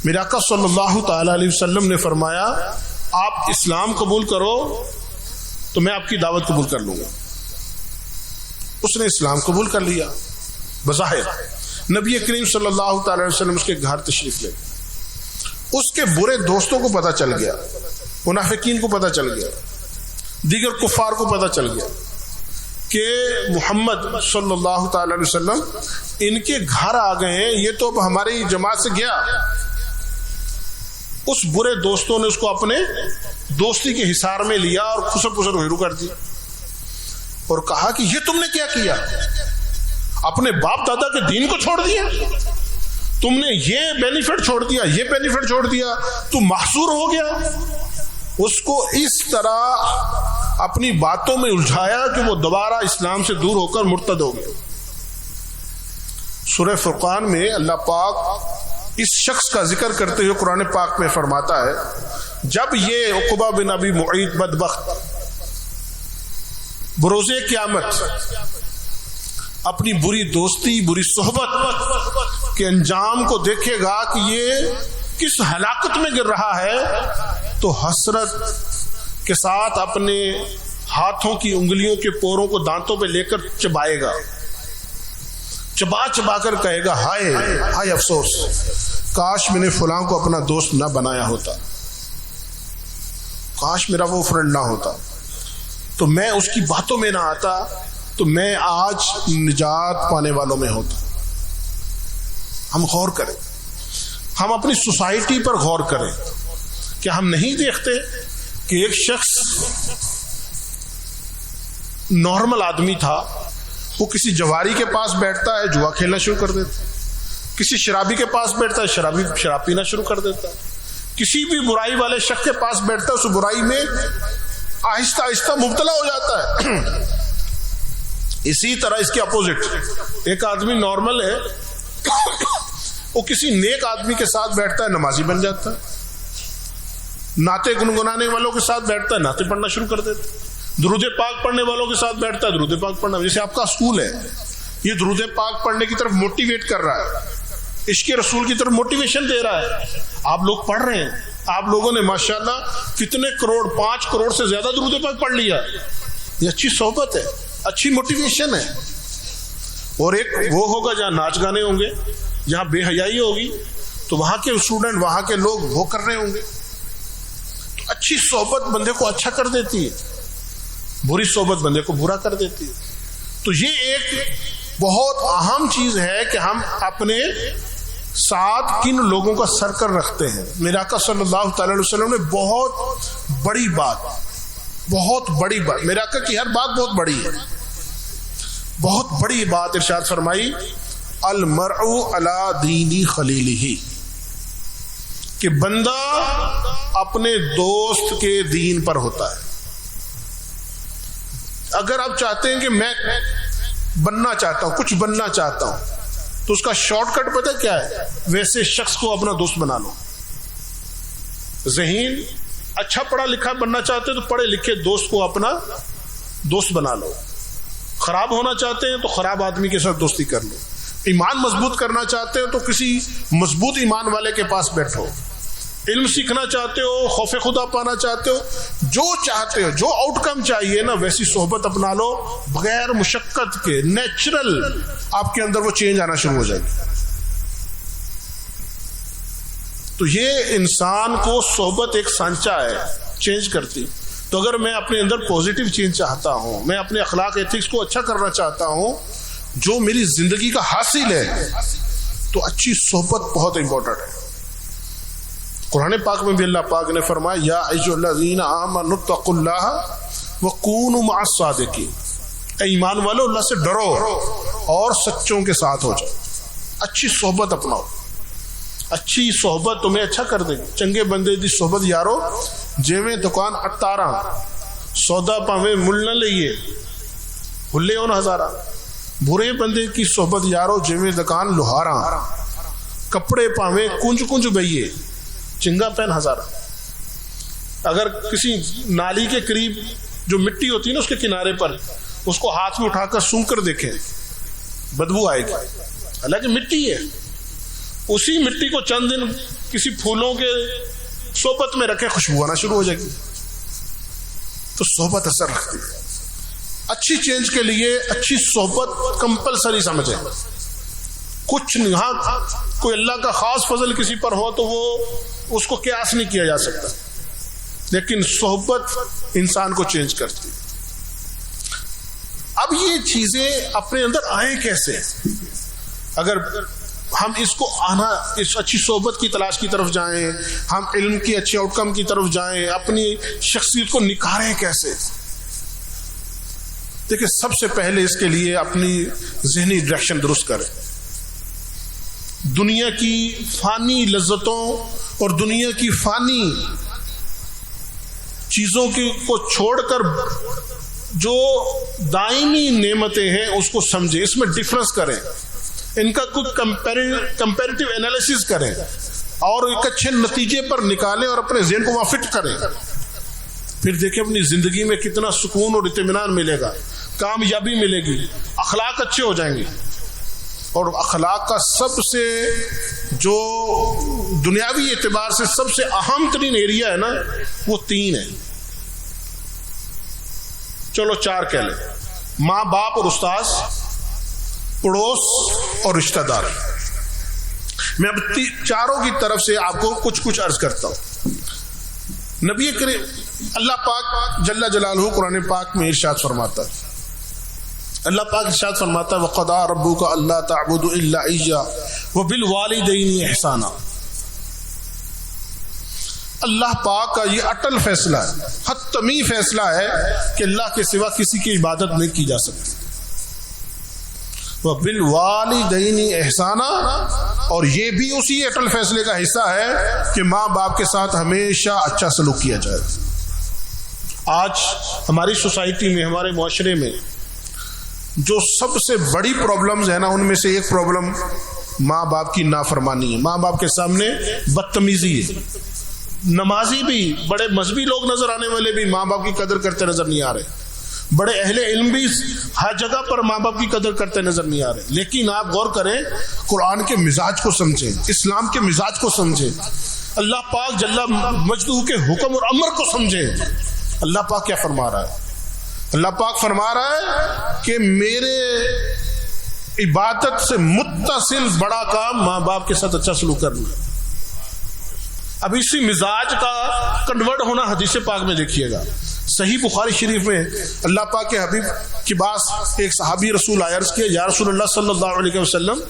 میرے آقا صلی اللہ تعالی علیہ وسلم نے فرمایا آپ اسلام قبول کرو تو میں آپ کی دعوت قبول کر لوں گا. اس نے اسلام قبول کر لیا. بظاہر نبی کریم صلی اللہ تعالی علیہ وسلم اس کے گھر تشریف لے گئے. اس کے برے دوستوں کو پتہ چل گیا، منافقین کو پتہ چل گیا، دیگر کفار کو پتہ چل گیا کہ محمد صلی اللہ تعالی علیہ وسلم ان کے گھر آ گئے ہیں، یہ تو اب ہماری جماعت سے گیا. اس برے دوستوں نے اس کو اپنے دوستی کے حصار میں لیا اور خسر پسر شروع کر دی اور کہا کہ یہ تم نے کیا کیا؟ اپنے باپ دادا کے دین کو چھوڑ دیا، تم نے یہ بینیفٹ چھوڑ دیا، یہ بینیفٹ چھوڑ دیا، تم محصور ہو گیا. اس کو اس طرح اپنی باتوں میں الجھایا کہ وہ دوبارہ اسلام سے دور ہو کر مرتد ہو گیا. سورہ فرقان میں اللہ پاک اس شخص کا ذکر کرتے ہوئے قرآن پاک میں فرماتا ہے جب یہ عقبہ بن ابی معیط بدبخت بروز قیامت اپنی بری دوستی، بری صحبت کے انجام کو دیکھے گا کہ یہ کس ہلاکت میں گر رہا ہے، تو حسرت کے ساتھ اپنے ہاتھوں کی انگلیوں کے پوروں کو دانتوں پہ لے کر چبائے گا، چبا چبا کر کہے گا ہائے ہائے افسوس، کاش میں نے فلاں کو اپنا دوست نہ بنایا ہوتا، کاش میرا وہ فرینڈ نہ ہوتا، تو میں اس کی باتوں میں نہ آتا، تو میں آج نجات پانے والوں میں ہوتا. ہم غور کریں، ہم اپنی سوسائٹی پر غور کریں کہ ہم نہیں دیکھتے کہ ایک شخص نارمل آدمی تھا، وہ کسی جواری کے پاس بیٹھتا ہے، جوا کھیلنا شروع کر دیتا ہے، کسی شرابی کے پاس بیٹھتا ہے، شراب پینا شروع کر دیتا ہے، کسی بھی برائی والے شخص کے پاس بیٹھتا ہے، اس برائی میں آہستہ آہستہ مبتلا ہو جاتا ہے. اسی طرح اس کے اپوزٹ، ایک آدمی نارمل ہے، وہ کسی نیک آدمی کے ساتھ بیٹھتا ہے نمازی بن جاتا ہے، نعتیں گنگنانے والوں کے ساتھ بیٹھتا ہے نعتیں پڑھنا شروع کر دیتا ہے، درود پاک پڑھنے والوں کے ساتھ بیٹھتا ہے درود پاک پڑھنا. جیسے آپ کا اسکول ہے، یہ درود پاک پڑھنے کی طرف موٹیویٹ کر رہا ہے، عشق رسول کی طرف موٹیویشن دے رہا ہے. آپ لوگ پڑھ رہے ہیں، آپ لوگوں نے ماشاءاللہ کتنے کروڑ، 5 کروڑ سے زیادہ درود پاک پڑھ لیا. یہ اچھی صحبت ہے، اچھی موٹیویشن ہے. اور ایک وہ ہوگا جہاں ناچ گانے ہوں گے، جہاں بے حیائی ہوگی، تو وہاں کے اسٹوڈنٹ، وہاں کے لوگ وہ کر رہے ہوں گے. تو اچھی صحبت بندے کو اچھا کر دیتی ہے، بری صحبت بندے کو برا کر دیتی ہے. تو یہ ایک بہت اہم چیز ہے کہ ہم اپنے ساتھ کن لوگوں کا سرکل رکھتے ہیں. میرے آقا صلی اللہ تعالی علیہ وسلم نے بہت بڑی بات، میرے آقا کی ہر بات بہت بڑی ہے، بہت بڑی بات ارشاد فرمائی، المرء علی دین خلیلہ، کہ بندہ اپنے دوست کے دین پر ہوتا ہے. اگر آپ چاہتے ہیں کہ میں بننا چاہتا ہوں، کچھ بننا چاہتا ہوں، تو اس کا شارٹ کٹ پتہ کیا ہے؟ ویسے شخص کو اپنا دوست بنا لو. ذہین اچھا پڑھا لکھا بننا چاہتے ہیں تو پڑھے لکھے دوست کو اپنا دوست بنا لو. خراب ہونا چاہتے ہیں تو خراب آدمی کے ساتھ دوستی کر لو. ایمان مضبوط کرنا چاہتے ہیں تو کسی مضبوط ایمان والے کے پاس بیٹھو. علم سیکھنا چاہتے ہو، خوف خدا پانا چاہتے ہو، جو چاہتے ہو، جو آؤٹ کم چاہیے نا، ویسی صحبت اپنا لو. بغیر مشقت کے نیچرل آپ کے اندر وہ چینج آنا شروع ہو جائے گی. تو یہ انسان کو صحبت ایک سانچہ ہے، چینج کرتی. تو اگر میں اپنے اندر پوزیٹیو چینج چاہتا ہوں، میں اپنے اخلاق ایتھکس کو اچھا کرنا چاہتا ہوں، جو میری زندگی کا حاصل ہے، تو اچھی صحبت بہت امپورٹنٹ ہے. قرآن پاک میں بھی اللہ پاک نے فرمایا، یا ایھا الذین آمنوا اتقوا اللہ وکونوا مع الصادقین، اے ایمان والو اللہ سے ڈرو اور سچوں کے ساتھ ہو جاؤ. اچھی صحبت اپناؤ، اچھی صحبت تمہیں اچھا کر دے گی. چنگے بندے دی صحبت یارو جیویں دکان 18 سودا پاویں مل نہ لئیے بھلے ہون ہزارہ. برے بندے کی صحبت یارو جیویں دکان لوہاراں، کپڑے پاویں کنج کنج بئیے چنگا پہن ہزارہ. اگر کسی نالی کے قریب جو مٹی ہوتی ہے نا اس کے کنارے پر، اس کو ہاتھ میں اٹھا کر سونگ کر دیکھیں، بدبو آئے گی، حالانکہ مٹی ہے. اسی مٹی کو چند دن کسی پھولوں کے صحبت میں رکھے، خوشبو آنا شروع ہو جائے گی. تو صحبت اثر رکھتی ہے. اچھی چینج کے لیے اچھی صحبت کمپلسری سمجھیں. کچھ نہیں، ہاں کوئی اللہ کا خاص فضل کسی پر ہو تو وہ اس کو قیاس نہیں کیا جا سکتا، لیکن صحبت انسان کو چینج کرتی. اب یہ چیزیں اپنے اندر آئیں کیسے؟ اگر ہم اس کو آنا، اس اچھی صحبت کی تلاش کی طرف جائیں، ہم علم کی اچھے آؤٹ کم کی طرف جائیں، اپنی شخصیت کو نکھاریں کیسے؟ دیکھیں، سب سے پہلے اس کے لیے اپنی ذہنی ڈائریکشن درست کریں. دنیا کی فانی لذتوں اور دنیا کی فانی چیزوں کو چھوڑ کر جو دائمی نعمتیں ہیں اس کو سمجھیں، اس میں ڈفرنس کریں، ان کا کوئی کمپیریٹیو انالیسس کریں اور ایک اچھے نتیجے پر نکالیں اور اپنے ذہن کو وہاں فٹ کریں. پھر دیکھیں اپنی زندگی میں کتنا سکون اور اطمینان ملے گا، کامیابی ملے گی، اخلاق اچھے ہو جائیں گے. اور اخلاق کا سب سے جو دنیاوی اعتبار سے سب سے اہم ترین ایریا ہے نا، وہ 3 ہے. چلو 4 کہہ لیں: ماں باپ اور استاذ، پڑوس اور رشتہ دار. میں اب چاروں کی طرف سے آپ کو کچھ عرض کرتا ہوں. نبی کریم اللہ پاک جل جلالہ قرآن پاک میں ارشاد فرماتا ہے، اللہ پاک ارشاد فرماتا ہے، وَقَضَىٰ رَبُّكَ أَلَّا تَعْبُدُوا إِلَّا إِيَّاهُ وَبِالْوَالِدَيْنِ إِحْسَانًا. اللہ پاک کا یہ اٹل فیصلہ ہے، حتمی فیصلہ ہے کہ اللہ کے سوا کسی کی عبادت نہیں کی جا سکتی. وَبِالْوَالِدَيْنِ إِحْسَانًا، اور یہ بھی اسی اٹل فیصلے کا حصہ ہے کہ ماں باپ کے ساتھ ہمیشہ اچھا سلوک کیا جائے. آج ہماری سوسائٹی میں، ہمارے معاشرے میں جو سب سے بڑی پرابلمز ہے نا، ان میں سے ایک پرابلم ماں باپ کی نافرمانی ہے. ماں باپ کے سامنے بدتمیزی ہے. نمازی بھی، بڑے مذہبی لوگ نظر آنے والے بھی ماں باپ کی قدر کرتے نظر نہیں آ رہے. بڑے اہل علم بھی ہر جگہ پر ماں باپ کی قدر کرتے نظر نہیں آ رہے. لیکن آپ غور کریں، قرآن کے مزاج کو سمجھیں، اسلام کے مزاج کو سمجھیں، اللہ پاک جل مجدہ کے حکم اور امر کو سمجھیں. اللہ پاک کیا فرما رہا ہے؟ اللہ پاک فرما رہا ہے کہ میرے عبادت سے متصل بڑا کام ماں باپ کے ساتھ اچھا سلوک کرنا. اب اسی مزاج کا کنورٹ ہونا حدیث پاک میں دیکھیے گا. صحیح بخاری شریف میں اللہ پاک کے حبیب کے پاس ایک صحابی رسول آیا، عرض کیا یا رسول اللہ صلی اللہ علیہ وسلم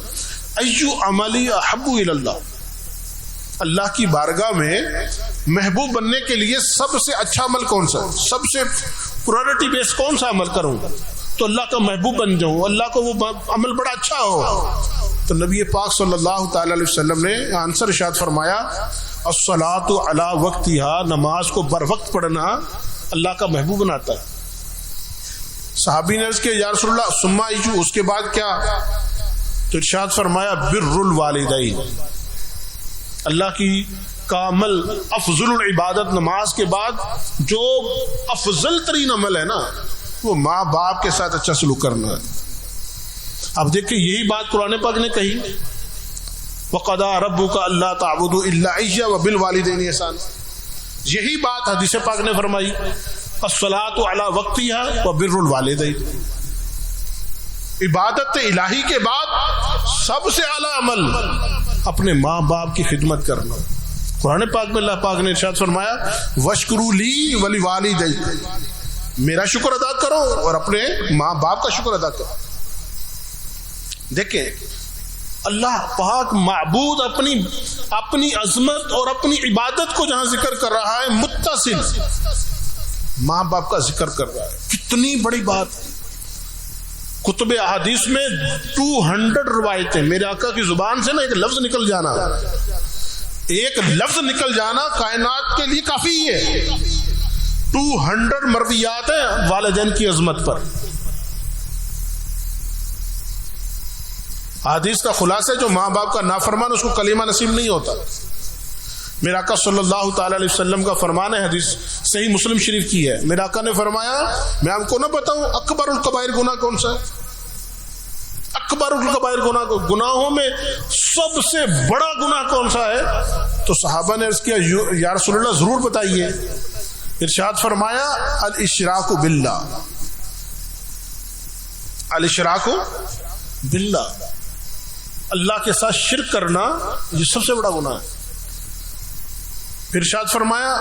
ایو عملی احب الی اللہ، اللہ کی بارگاہ میں محبوب بننے کے لیے سب سے اچھا عمل کون سا، سب سے پرائورٹی بیس کون سا عمل کروں تو اللہ کا محبوب بن جاؤں، اللہ کو وہ عمل بڑا اچھا ہو؟ تو نبی پاک صلی اللہ تعالی علیہ وسلم نے آنسر ارشاد فرمایا الصلاۃ علی وقتها، نماز کو بر وقت پڑھنا اللہ کا محبوب بناتا ہے. صحابی نے عرض کیا یا رسول اللہ ثم ایجو، اس کے بعد کیا؟ تو ارشاد فرمایا بر الوالدین، اللہ کی کامل افضل العبادت نماز کے بعد جو افضل ترین عمل ہے نا، وہ ماں باپ کے ساتھ اچھا سلوک کرنا ہے. اب دیکھیں یہی بات قرآن پاک نے کہی وَقَضَىٰ رَبُّكَ أَلَّا تَعْبُدُوا إِلَّا إِيَّاهُ وَبِالْوَالِدَيْنِ إِحْسَانًا، یہی بات حدیث پاک نے فرمائی الصلاۃ علی وقتها وبر الوالدین. عبادت الہی کے بعد سب سے اعلیٰ عمل اپنے ماں باپ کی خدمت کرنا. قرآن پاک میں اللہ پاک نے ارشاد فرمایا وَاشْكُرُوا لِي وَلِوَالِدَيْكُمْ، میرا شکر ادا کرو اور اپنے ماں باپ کا شکر ادا کرو. دیکھیں اللہ پاک معبود اپنی عظمت اور اپنی عبادت کو جہاں ذکر کر رہا ہے متصل ماں باپ کا ذکر کر رہا ہے. کتنی بڑی بات. کتب احادیث میں 200 روایتیں، میرے آقا کی زبان سے نا ایک لفظ نکل جانا، ایک لفظ نکل جانا کائنات کے لیے کافی ہے. 200 مرویات ہیں والدین کی عظمت پر. حدیث کا خلاصہ جو ماں باپ کا نافرمان اس کو کلمہ نصیب نہیں ہوتا. میرا آقا صلی اللہ تعالی علیہ وسلم کا فرمان ہے، حدیث صحیح مسلم شریف کی ہے. میرا آقا نے فرمایا میں آپ کو نہ بتاؤں اکبر الکبائر گناہ کون سا ہے؟ اکبر الکبائر گناہ، گناہوں میں سب سے بڑا گناہ کون سا ہے؟ تو صحابہ نے عرض کیا یا رسول اللہ ضرور بتائیے. ارشاد فرمایا الاشراک باللہ، الاشراک باللہ، اللہ کے ساتھ شرک کرنا یہ سب سے بڑا گناہ ہے. پھر ارشاد فرمایا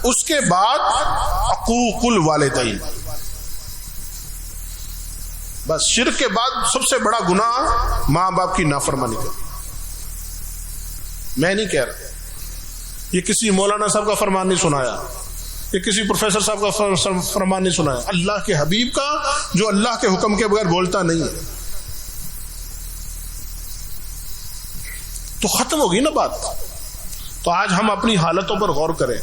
اس کے بعد عقوق الوالدین، بس شرک کے بعد سب سے بڑا گناہ ماں باپ کی نافرمانی کا. میں نہیں کہہ رہا، یہ کسی مولانا صاحب کا فرمان نہیں سنایا، یہ کسی پروفیسر صاحب کا فرمان نہیں سنایا، اللہ کے حبیب کا جو اللہ کے حکم کے بغیر بولتا نہیں ہے. تو ختم ہوگی نا بات. تو آج ہم اپنی حالتوں پر غور کریں.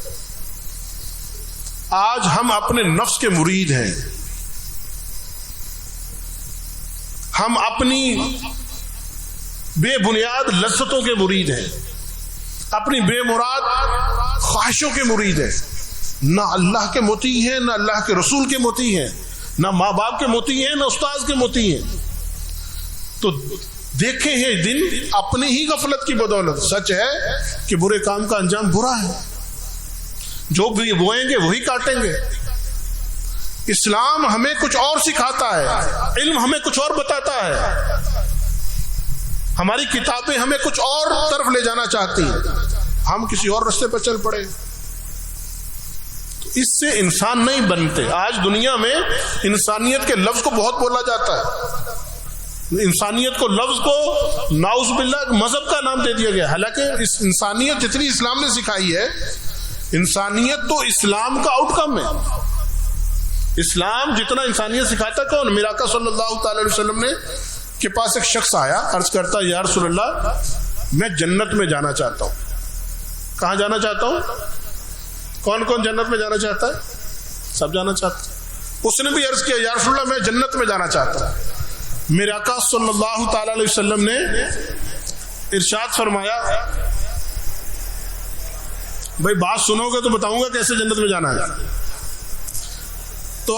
آج ہم اپنے نفس کے مرید ہیں، ہم اپنی بے بنیاد لذتوں کے مرید ہیں، اپنی بے مراد خواہشوں کے مرید ہیں. نہ اللہ کے مطیع ہیں، نہ اللہ کے رسول کے مطیع ہیں، نہ ماں باپ کے مطیع ہیں، نہ استاذ کے مطیع ہیں. تو دیکھے ہیں دن اپنی ہی غفلت کی بدولت. سچ ہے کہ برے کام کا انجام برا ہے، جو بھی بوئیں گے وہی کاٹیں گے. اسلام ہمیں کچھ اور سکھاتا ہے، علم ہمیں کچھ اور بتاتا ہے، ہماری کتابیں ہمیں کچھ اور طرف لے جانا چاہتی ہیں، ہم کسی اور راستے پر چل پڑے. تو اس سے انسان نہیں بنتے. آج دنیا میں انسانیت کے لفظ کو بہت بولا جاتا ہے، انسانیت کو لفظ کو نعوذ باللہ مذہب کا نام دے دیا گیا. حالانکہ اس انسانیت جتنی اسلام نے سکھائی ہے، انسانیت تو اسلام کا آؤٹ کم ہے. اسلام جتنا انسانیت سکھاتا کون؟ میرا آقا صلی اللہ تعالی علیہ وسلم نے کے پاس ایک شخص آیا، عرض کرتا یا رسول اللہ میں جنت میں جانا چاہتا ہوں. کہاں جانا چاہتا ہوں؟ کون کون جنت میں جانا چاہتا ہے؟ سب جانا چاہتا ہے. اس نے بھی عرض کیا یا رسول اللہ میں جنت میں جانا چاہتا ہوں. میرے آقا صلی اللہ تعالی علیہ وسلم نے ارشاد فرمایا، بھائی بات سنو گے تو بتاؤں گا کیسے جنت میں جانا ہے. تو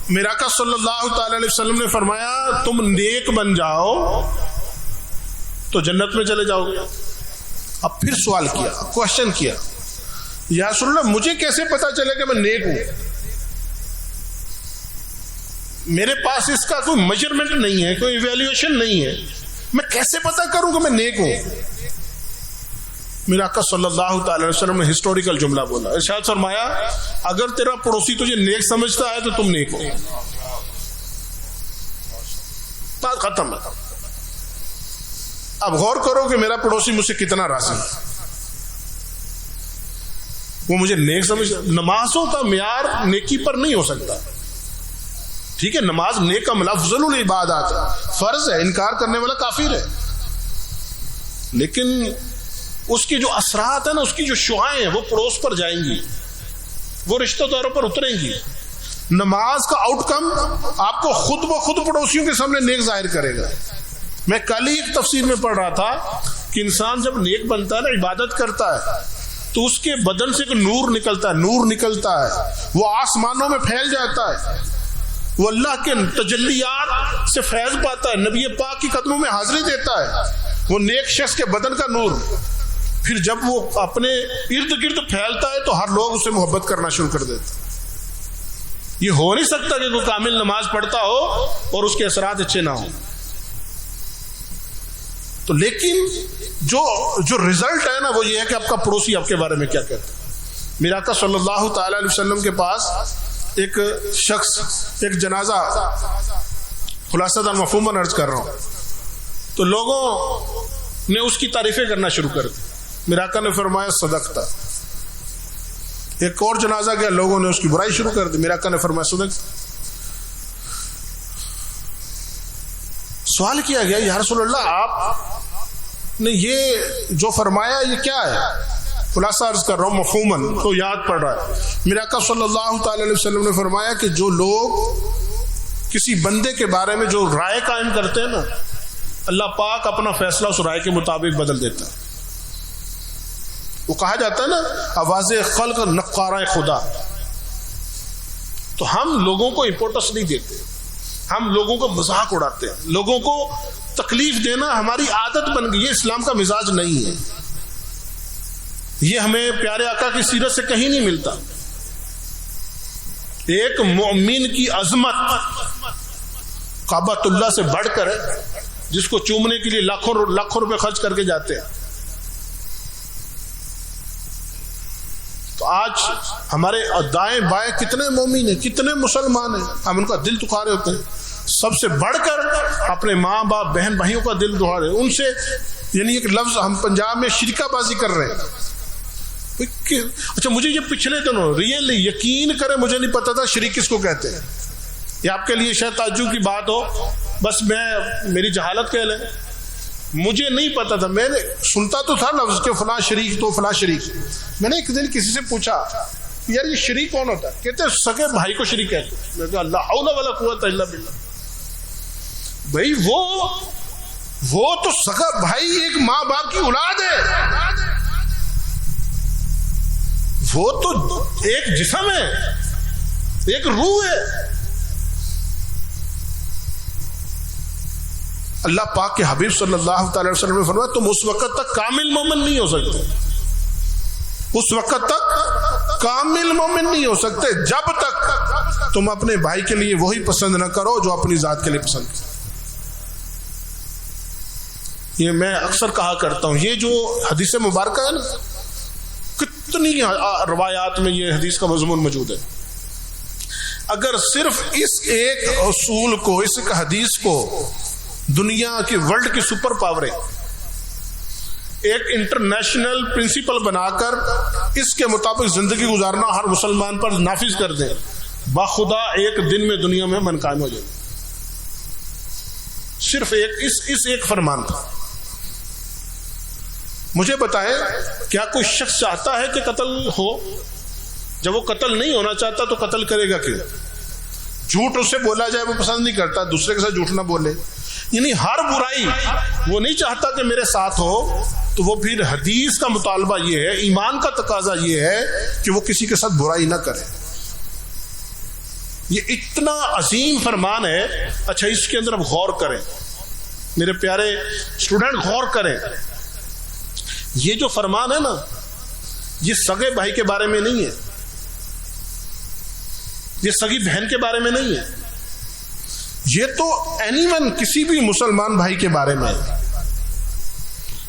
میرے آقا صلی اللہ تعالی علیہ وسلم نے فرمایا تم نیک بن جاؤ تو جنت میں چلے جاؤ گے. اب پھر سوال کیا، کوشچن کیا، یا رسول اللہ مجھے کیسے پتا چلے کہ میں نیک ہوں؟ میرے پاس اس کا کوئی میجرمنٹ نہیں ہے، کوئی ایویلیویشن نہیں ہے، میں کیسے پتا کروں کہ میں نیک ہوں؟ میرے آقا صلی اللہ تعالی علیہ وسلم نے ہسٹوریکل جملہ بولا، ارشاد فرمایا اگر تیرا پڑوسی تجھے نیک سمجھتا ہے تو تم نیک ہو. بات ختم. اب غور کرو کہ میرا پڑوسی مجھ سے کتنا راضی ہے، وہ مجھے نیک سمجھتا. نمازوں کا معیار نیکی پر نہیں ہو سکتا. ٹھیک ہے، نماز نیک عمل افضل العبادات ہے، فرض ہے، انکار کرنے والا کافر ہے، لیکن اس کے جو اثرات ہیں نا، اس کی جو شعائیں ہیں وہ پڑوس پر جائیں گی، وہ رشتہ داروں پر اتریں گی. نماز کا آؤٹ کم آپ کو خود بخود پڑوسیوں کے سامنے نیک ظاہر کرے گا. میں کل ہی ایک تفسیر میں پڑھ رہا تھا کہ انسان جب نیک بنتا ہے نا، عبادت کرتا ہے، تو اس کے بدن سے ایک نور نکلتا ہے، وہ آسمانوں میں پھیل جاتا ہے، وہ اللہ کے تجلیات سے فیض پاتا ہے، نبی پاک کی قدموں میں حاضری دیتا ہے، وہ نیک شخص کے بدن کا نور. پھر جب وہ اپنے ارد گرد پھیلتا ہے تو ہر لوگ اسے محبت کرنا شروع کر دیتے. یہ ہو نہیں سکتا کہ کوئی کامل نماز پڑھتا ہو اور اس کے اثرات اچھے نہ ہوں. تو لیکن جو رزلٹ ہے نا وہ یہ ہے کہ آپ کا پڑوسی آپ کے بارے میں کیا کہتا ہے. میرے آقا صلی اللہ تعالی علیہ وسلم کے پاس ایک شخص، ایک جنازہ، خلاصہ دار مفہوماً عرض کر رہا ہوں، تو لوگوں نے اس کی تعریفیں کرنا شروع کر دی. میرے آقا نے فرمایا صدقتا. ایک اور جنازہ گیا، لوگوں نے اس کی برائی شروع کر دی. میرے آقا نے فرمایا صدقتا. سوال کیا گیا یا رسول اللہ آپ نے یہ جو فرمایا یہ کیا ہے؟ خلاصہ عرض کر رہا ہوں مفہوماً، تو یاد پڑ رہا ہے. میرے آقا صلی اللہ تعالی علیہ وسلم نے فرمایا کہ جو لوگ کسی بندے کے بارے میں جو رائے قائم کرتے ہیں نا، اللہ پاک اپنا فیصلہ اس رائے کے مطابق بدل دیتا ہے. وہ کہا جاتا ہے نا آواز خلق نقارہ خدا. تو ہم لوگوں کو امپورٹنس نہیں دیتے، ہم لوگوں کو مذاق اڑاتے ہیں، لوگوں کو تکلیف دینا ہماری عادت بن گئی. یہ اسلام کا مزاج نہیں ہے، یہ ہمیں پیارے آقا کی سیرت سے کہیں نہیں ملتا. ایک مومن کی عظمت کعبۃ اللہ سے بڑھ کر ہے، جس کو چومنے کے لیے لاکھوں روپے خرچ کر کے جاتے ہیں. تو آج ہمارے دائیں بائیں کتنے مومن ہیں، کتنے مسلمان ہیں، ہم ان کا دل دکھا رہے ہوتے ہیں. سب سے بڑھ کر اپنے ماں باپ بہن بھائیوں کا دل دکھا رہے ہیں. ان سے یعنی ایک لفظ ہم پنجاب میں شرکا بازی کر رہے ہیں. اچھا مجھے یہ پچھلے دنوں ریئلی یقین کرے مجھے نہیں پتا تھا شریک کس کو کہتے ہیں. یہ آپ کے لیے شاید تعجب کی بات ہو، بس میری جہالت کہہ لیں، مجھے نہیں پتا تھا. میں نے سنتا تو تھا لفظ کہ فلاں شریک تو فلاں شریک. میں نے ایک دن کسی سے پوچھا یار یہ شریک کون ہوتا ہے؟ کہتے سگے بھائی کو شریک کہتے. میں کہا اللہ حول ولا قوت الا باللہ. بھائی وہ تو سگا بھائی ایک ماں باپ کی اولاد ہے، وہ تو ایک جسم ہے، ایک روح ہے. اللہ پاک کے حبیب صلی اللہ تعالی وسلم نے فرمایا تم اس وقت تک کامل مومن نہیں ہو سکتے، اس وقت تک کامل مومن نہیں ہو سکتے جب تک تم اپنے بھائی کے لیے وہی پسند نہ کرو جو اپنی ذات کے لیے پسند کرو. یہ میں اکثر کہا کرتا ہوں، یہ جو حدیث مبارکہ ہے نا، کتنی روایات میں یہ حدیث کا مضمون موجود ہے. اگر صرف اس ایک اصول کو، اس ایک حدیث کو دنیا کی ورلڈ کی سپر پاوریں ایک انٹرنیشنل پرنسپل بنا کر اس کے مطابق زندگی گزارنا ہر مسلمان پر نافذ کر دیں، باخدا ایک دن میں دنیا میں من قائم ہو جائے. صرف اس ایک فرمان پر. مجھے بتائیں کیا کوئی شخص چاہتا ہے کہ قتل ہو؟ جب وہ قتل نہیں ہونا چاہتا تو قتل کرے گا کیوں؟ جھوٹ اس سے بولا جائے وہ پسند نہیں کرتا، دوسرے کے ساتھ جھوٹ نہ بولے، یعنی ہر برائی وہ نہیں چاہتا کہ میرے ساتھ ہو. تو وہ پھر حدیث کا مطالبہ یہ ہے، ایمان کا تقاضا یہ ہے کہ وہ کسی کے ساتھ برائی نہ کرے. یہ اتنا عظیم فرمان ہے. اچھا اس کے اندر اب غور کریں میرے پیارے اسٹوڈنٹ، غور کریں. یہ جو فرمان ہے نا، یہ سگے بھائی کے بارے میں نہیں ہے، یہ سگی بہن کے بارے میں نہیں ہے، یہ تو اینی ون کسی بھی مسلمان بھائی کے بارے میں ہے.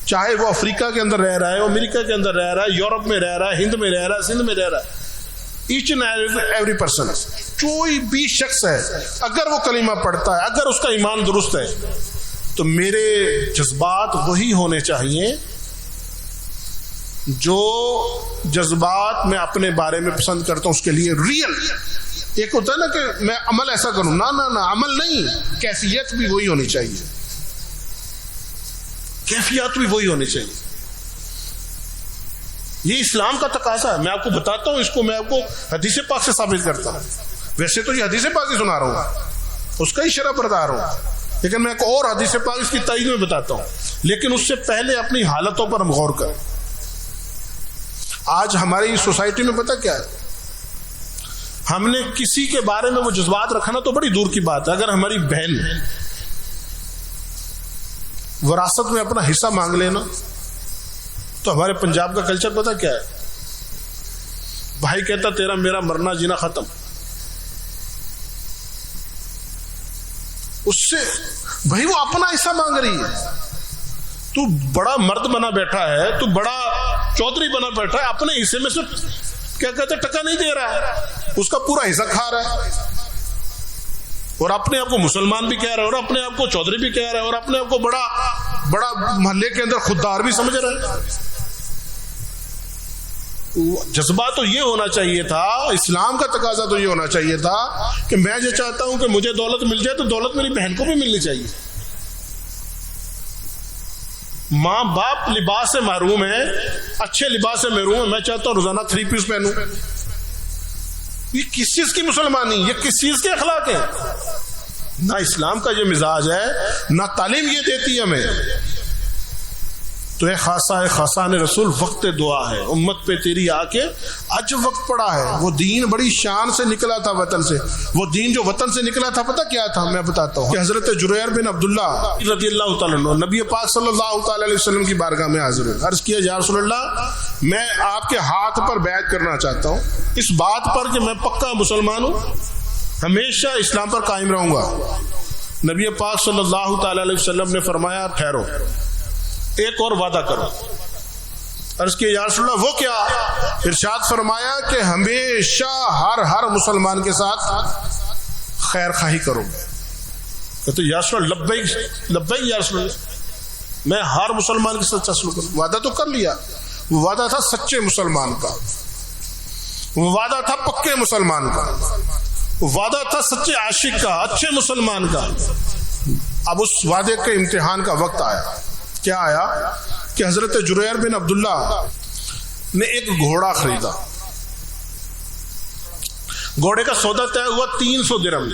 چاہے وہ افریقہ کے اندر رہ رہا ہے، امریکہ کے اندر رہ رہا ہے، یورپ میں رہ رہا ہے، ہند میں رہ رہا ہے، سندھ میں رہ رہا ہے. ایچ اینڈ ایوری پرسن، کوئی بھی شخص ہے، اگر وہ کلمہ پڑھتا ہے، اگر اس کا ایمان درست ہے، تو میرے جذبات وہی ہونے چاہیے جو جذبات میں اپنے بارے میں پسند کرتا ہوں اس کے لیے ریئل. ایک ہوتا ہے نا کہ میں عمل ایسا کروں، نہ عمل نہیں، کیفیت بھی وہی ہونی چاہیے، کیفیت بھی وہی ہونی چاہیے. یہ اسلام کا تقاضا ہے. میں آپ کو بتاتا ہوں، اس کو میں آپ کو حدیث پاک سے ثابت کرتا ہوں. ویسے تو یہ حدیث پاک ہی سنا رہا ہوں، اس کا ہی شرح بردار ہوں، لیکن میں ایک اور حدیث پاک اس کی تائید میں بتاتا ہوں. لیکن اس سے پہلے اپنی حالتوں پر ہم غور کریں. آج ہماری سوسائٹی میں پتہ کیا ہے، ہم نے کسی کے بارے میں وہ جذبات رکھنا تو بڑی دور کی بات ہے. اگر ہماری بہن وراثت میں اپنا حصہ مانگ لینا، تو ہمارے پنجاب کا کلچر پتہ کیا ہے، بھائی کہتا تیرا میرا مرنا جینا ختم. اس سے بھائی وہ اپنا حصہ مانگ رہی ہے، تو بڑا مرد بنا بیٹھا ہے، تو بڑا چودھری بنا بیٹھا ہے، اپنے حصے میں سے کیا کہتے ٹکا نہیں دے رہا ہے، اس کا پورا حصہ کھا رہا ہے، اور اپنے آپ کو مسلمان بھی کہہ رہا ہے، اور اپنے آپ کو چودھری بھی کہہ رہا ہے، اور اپنے آپ کو بڑا محلے کے اندر خوددار بھی سمجھ رہا ہے. جذبہ تو یہ ہونا چاہیے تھا، اسلام کا تقاضا تو یہ ہونا چاہیے تھا کہ میں جو چاہتا ہوں کہ مجھے دولت مل جائے تو دولت میری بہن کو بھی ملنی چاہیے. ماں باپ لباس سے محروم ہے، اچھے لباس سے محروم ہے، میں چاہتا ہوں روزانہ 3 پیس پہنوں. یہ کس چیز کی مسلمانی، یہ کس چیز کے اخلاق ہے؟ نہ اسلام کا یہ مزاج ہے، نہ تعلیم یہ دیتی ہے ہمیں. تو اے خاصان رسول، وقت دعا ہے، امت پہ تیری آ کے اج وقت پڑا ہے. وہ دین بڑی شان سے نکلا تھا وطن سے. وہ دین جو وطن سے نکلا تھا پتہ کیا تھا؟ میں بتاتا ہوں کہ حضرت جریر بن عبداللہ رضی اللہ تعالیٰ عنہ نبی پاک صلی اللہ تعالیٰ علیہ وسلم کی بارگاہ میں حاضر ہوئے. عرض کیا یا رسول اللہ، میں آپ کے ہاتھ پر بیعت کرنا چاہتا ہوں، اس بات پر کہ میں پکا مسلمان ہوں، ہمیشہ اسلام پر قائم رہوں گا. نبی پاک صلی اللہ تعالیٰ علیہ وسلم نے فرمایا ٹھہرو، ایک اور وعدہ کرو. عرض کیا یا رسول اللہ وہ کیا؟ ارشاد فرمایا کہ ہمیشہ ہر مسلمان کے ساتھ خیر خواہی کرو. تو یا رسول اللہ لبیک یا رسول اللہ، میں ہر مسلمان کے ساتھ اچھا سلوک کروں. وعدہ تو کر لیا. وہ وعدہ تھا سچے مسلمان کا، وہ وعدہ تھا پکے مسلمان کا، وہ وعدہ تھا سچے عاشق کا، اچھے مسلمان کا. اب اس وعدے کے امتحان کا وقت آیا. کیا آیا کہ حضرت جریر بن عبداللہ نے ایک گھوڑا خریدا. گھوڑے کا سودا طے ہوا 300 درہم.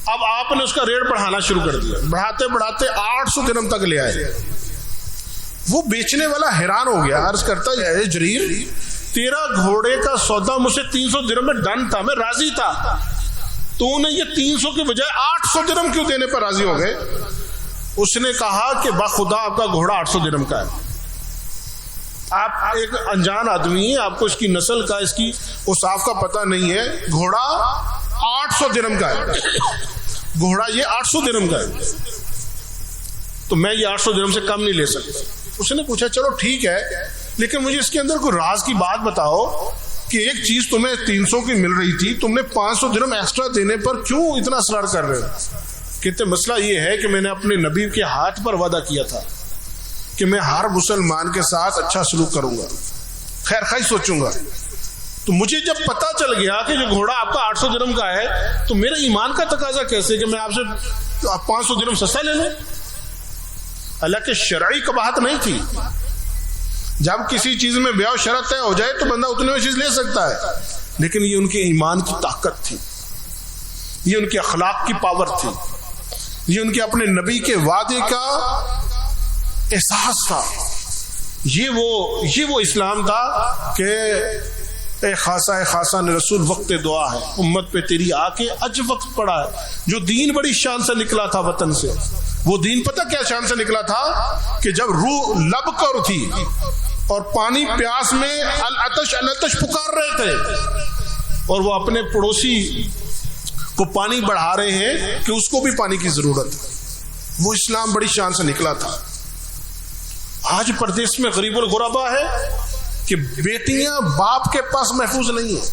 اب آپ نے اس کا ریٹ بڑھانا شروع کر دیا، بڑھاتے بڑھاتے 800 درہم تک لے آئے. وہ بیچنے والا حیران ہو گیا، عرض کرتا ہے جریر، تیرا گھوڑے کا سودا مجھ سے 300 درہم میں ڈن تھا، میں راضی تھا، تو نے یہ 300 کے بجائے 800 درہم کیوں دینے پر راضی ہو گئے؟ اس نے کہا کہ بخدا آپ کا گھوڑا 800 درہم کا ہے، آپ ایک انجان آدمی ہیں، آپ کو اس کی نسل کا، اس کی اوصاف کا پتہ نہیں ہے. گھوڑا 800 درہم کا ہے، گھوڑا یہ 800 درہم کا ہے، تو میں یہ 800 درہم سے کم نہیں لے سکتا. اس نے پوچھا چلو ٹھیک ہے، لیکن مجھے اس کے اندر کوئی راز کی بات بتاؤ کہ ایک چیز تمہیں 300 کی مل رہی تھی، تم نے 500 درہم ایکسٹرا دینے پر کیوں اتنا اصرار کر رہے ہو؟ کہتے مسئلہ یہ ہے کہ میں نے اپنے نبی کے ہاتھ پر وعدہ کیا تھا کہ میں ہر مسلمان کے ساتھ اچھا سلوک کروں گا، خیر خواہی سوچوں گا. تو مجھے جب پتا چل گیا کہ جو گھوڑا آپ کا 800 درہم کا ہے، تو میرے ایمان کا تقاضا کیسے کہ میں آپ سے 500 درہم سستا لے لوں؟ حالانکہ شرعی قباحت نہیں تھی. جب کسی چیز میں بیع و شرط طے ہو جائے تو بندہ اتنے میں چیز لے سکتا ہے، لیکن یہ ان کے ایمان کی طاقت تھی. یہ ان کے اخلاق کی پاور تھی، یہ ان کے اپنے نبی کے وعدے کا احساس تھا، یہ وہ اسلام تھا کہ اے خاصا نے رسول وقت دعا ہے، امت پہ تیری آ کے اج وقت پڑا ہے۔ جو دین بڑی شان سے نکلا تھا وطن سے، وہ دین پتہ کیا شان سے نکلا تھا کہ جب روح لب کر تھی اور پانی پیاس میں العطش پکار رہے تھے اور وہ اپنے پڑوسی کو پانی بڑھا رہے ہیں کہ اس کو بھی پانی کی ضرورت ہے، وہ اسلام بڑی شان سے نکلا تھا۔ آج پردیس میں غریب الغربا ہے کہ بیٹیاں باپ کے پاس محفوظ نہیں ہیں،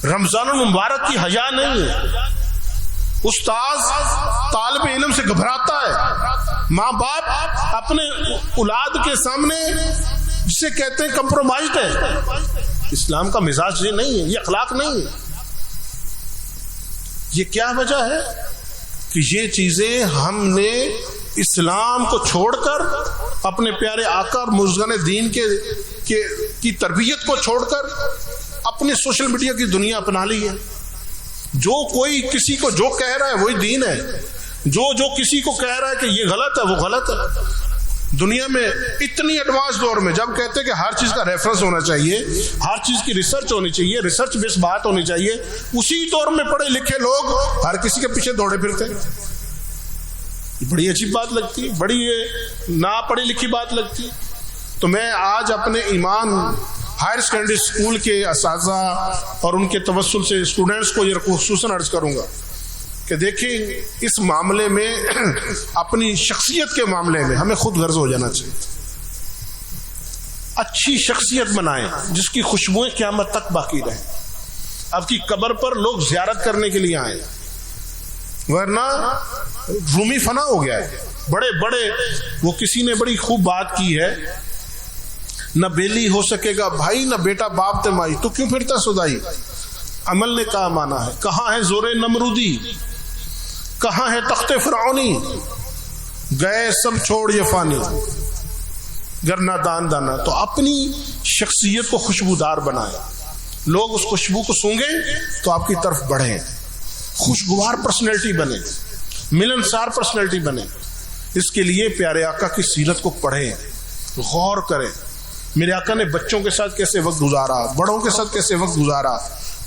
رمضان المبارک کی حیا نہیں ہے، استاذ طالب علم سے گھبراتا ہے، ماں باپ اپنے اولاد کے سامنے جسے کہتے ہیں کمپرومائزڈ ہے۔ اسلام کا مزاج یہ نہیں ہے، یہ اخلاق نہیں ہے۔ یہ کیا وجہ ہے کہ یہ چیزیں ہم نے اسلام کو چھوڑ کر اپنے پیارے آقا اور مرزگان دین کی تربیت کو چھوڑ کر اپنے سوشل میڈیا کی دنیا اپنا لی ہے۔ جو کوئی کسی کو جو کہہ رہا ہے وہی دین ہے، جو کسی کو کہہ رہا ہے کہ یہ غلط ہے وہ غلط ہے۔ دنیا میں اتنی ایڈوانس دور میں جب کہتے ہیں کہ ہر چیز کا ریفرنس ہونا چاہیے، ہر چیز کی ریسرچ ہونی چاہیے، ریسرچ بیس بات ہونی چاہیے، اسی دور میں پڑھے لکھے لوگ ہر کسی کے پیچھے دوڑے پھرتے ہیں۔ بڑی عجیب بات لگتی ہے، بڑی نہ پڑھی لکھی بات لگتی ہے۔ تو میں آج اپنے ایمان ہائر سیکنڈری اسکول کے اساتذہ اور ان کے توسل سے اسٹوڈنٹس کو یہ خصوصاً عرض کروں گا کہ دیکھیں اس معاملے میں اپنی شخصیت کے معاملے میں ہمیں خود غرض ہو جانا چاہیے۔ اچھی شخصیت بنائیں جس کی خوشبوئیں قیامت تک باقی رہیں، اب کی قبر پر لوگ زیارت کرنے کے لیے آئیں، ورنہ رومی فنا ہو گیا ہے۔ بڑے وہ کسی نے بڑی خوب بات کی ہے، نہ بیلی ہو سکے گا بھائی نہ بیٹا باپ تے مائی، تو کیوں پھرتا سدائی؟ عمل نے کہا مانا ہے، کہاں ہے زور نمرودی، کہاں ہے تخت فرعونی، گئے سب چھوڑ یہ فانی، گرنا دان دانا۔ تو اپنی شخصیت کو خوشبودار بنائیں، لوگ اس خوشبو کو سونگیں تو آپ کی طرف بڑھیں، خوشگوار پرسنالٹی بنے، ملنسار پرسنالٹی بنے۔ اس کے لیے پیارے آقا کی سیرت کو پڑھیں، غور کریں، میرے آقا نے بچوں کے ساتھ کیسے وقت گزارا، بڑوں کے ساتھ کیسے وقت گزارا،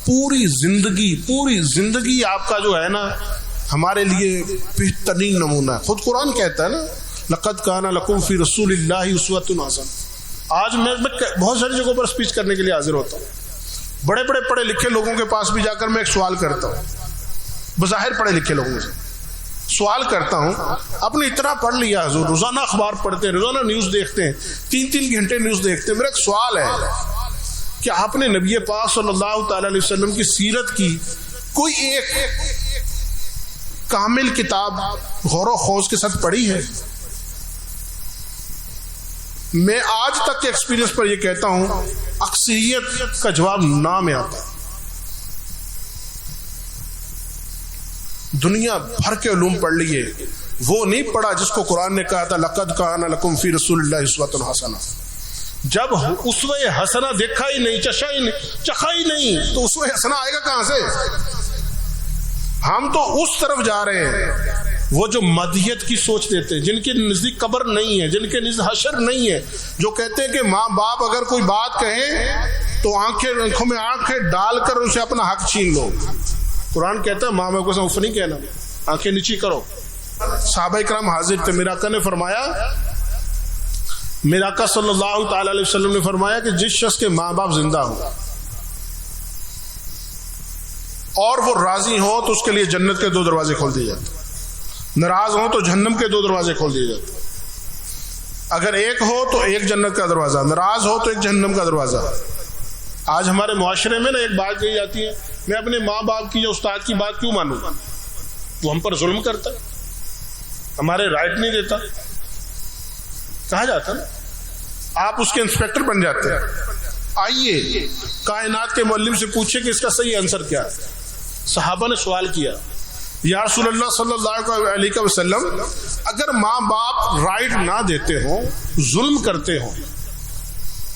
پوری زندگی آپ کا جو ہے نا ہمارے لیے بہترین نمونہ ہے۔ خود قرآن کہتا ہے نا لقد کان لکم فی رسول اللہ اسوۃ حسنہ۔ آج میں بہت ساری جگہوں پر اسپیچ کرنے کے لیے حاضر ہوتا ہوں، بڑے پڑھے لکھے لوگوں کے پاس بھی جا کر میں ایک سوال کرتا ہوں، بظاہر پڑھے لکھے لوگوں سے سوال کرتا ہوں، آپ نے اتنا پڑھ لیا حضور، روزانہ اخبار پڑھتے ہیں، روزانہ نیوز دیکھتے ہیں، 3 گھنٹے نیوز دیکھتے ہیں، میرا ایک سوال ہے کہ آپ نے نبی پاک صلی اللہ تعالی علیہ وسلم کی سیرت کی کوئی ایک کامل کتاب غور و خوض کے ساتھ پڑھی ہے؟ میں آج تک کے ایکسپیرینس پر یہ کہتا ہوں اکثریت کا جواب نہ میں آتا ہے۔ دنیا بھر کے علوم پڑھ لیے، وہ نہیں پڑھا جس کو قرآن نے کہا تھا لقد کان لکم فی رسول اللہ اسوۃ حسنہ۔ جب اسوہ حسنہ دیکھا ہی نہیں، چکھا ہی نہیں، تو اسوہ حسنہ آئے گا کہاں سے؟ ہم تو اس طرف جا رہے ہیں وہ جو مدیت کی سوچ دیتے ہیں، جن کے نزدیک قبر نہیں ہے، جن کے نزدیک حشر نہیں ہے، جو کہتے ہیں کہ ماں باپ اگر کوئی بات کہیں تو آنکھوں میں آنکھیں ڈال کر ان سے اپنا حق چھین لو۔ قرآن کہتا ہے ماں باپ کو اف نہیں کہنا، آنکھیں نیچی کرو۔ صحابہ کرام حاضر تھے، میرے آقا نے فرمایا، میرے آقا صلی اللہ تعالی علیہ وسلم نے فرمایا کہ جس شخص کے ماں باپ زندہ ہوں اور وہ راضی ہوں تو اس کے لیے جنت کے 2 دروازے کھول دیے جاتے، ناراض ہوں تو جہنم کے 2 دروازے کھول دیے جاتے۔ اگر ایک ہو تو ایک جنت کا دروازہ، ناراض ہو تو ایک جہنم کا دروازہ۔ آج ہمارے معاشرے میں نا ایک بات کہی جاتی ہے، میں اپنے ماں باپ کی یا استاد کی بات کیوں مانوں؟ وہ ہم پر ظلم کرتا ہے، ہمارے رائٹ نہیں دیتا، کہا جاتا نا، آپ اس کے انسپیکٹر بن جاتے ہیں۔ آئیے کائنات کے معلم سے پوچھیں کہ اس کا صحیح آنسر کیا ہے۔ صحابہ نے سوال کیا، یا رسول اللہ صلی اللہ علیہ وسلم، اگر ماں باپ رائٹ نہ دیتے ہوں، ظلم کرتے ہوں،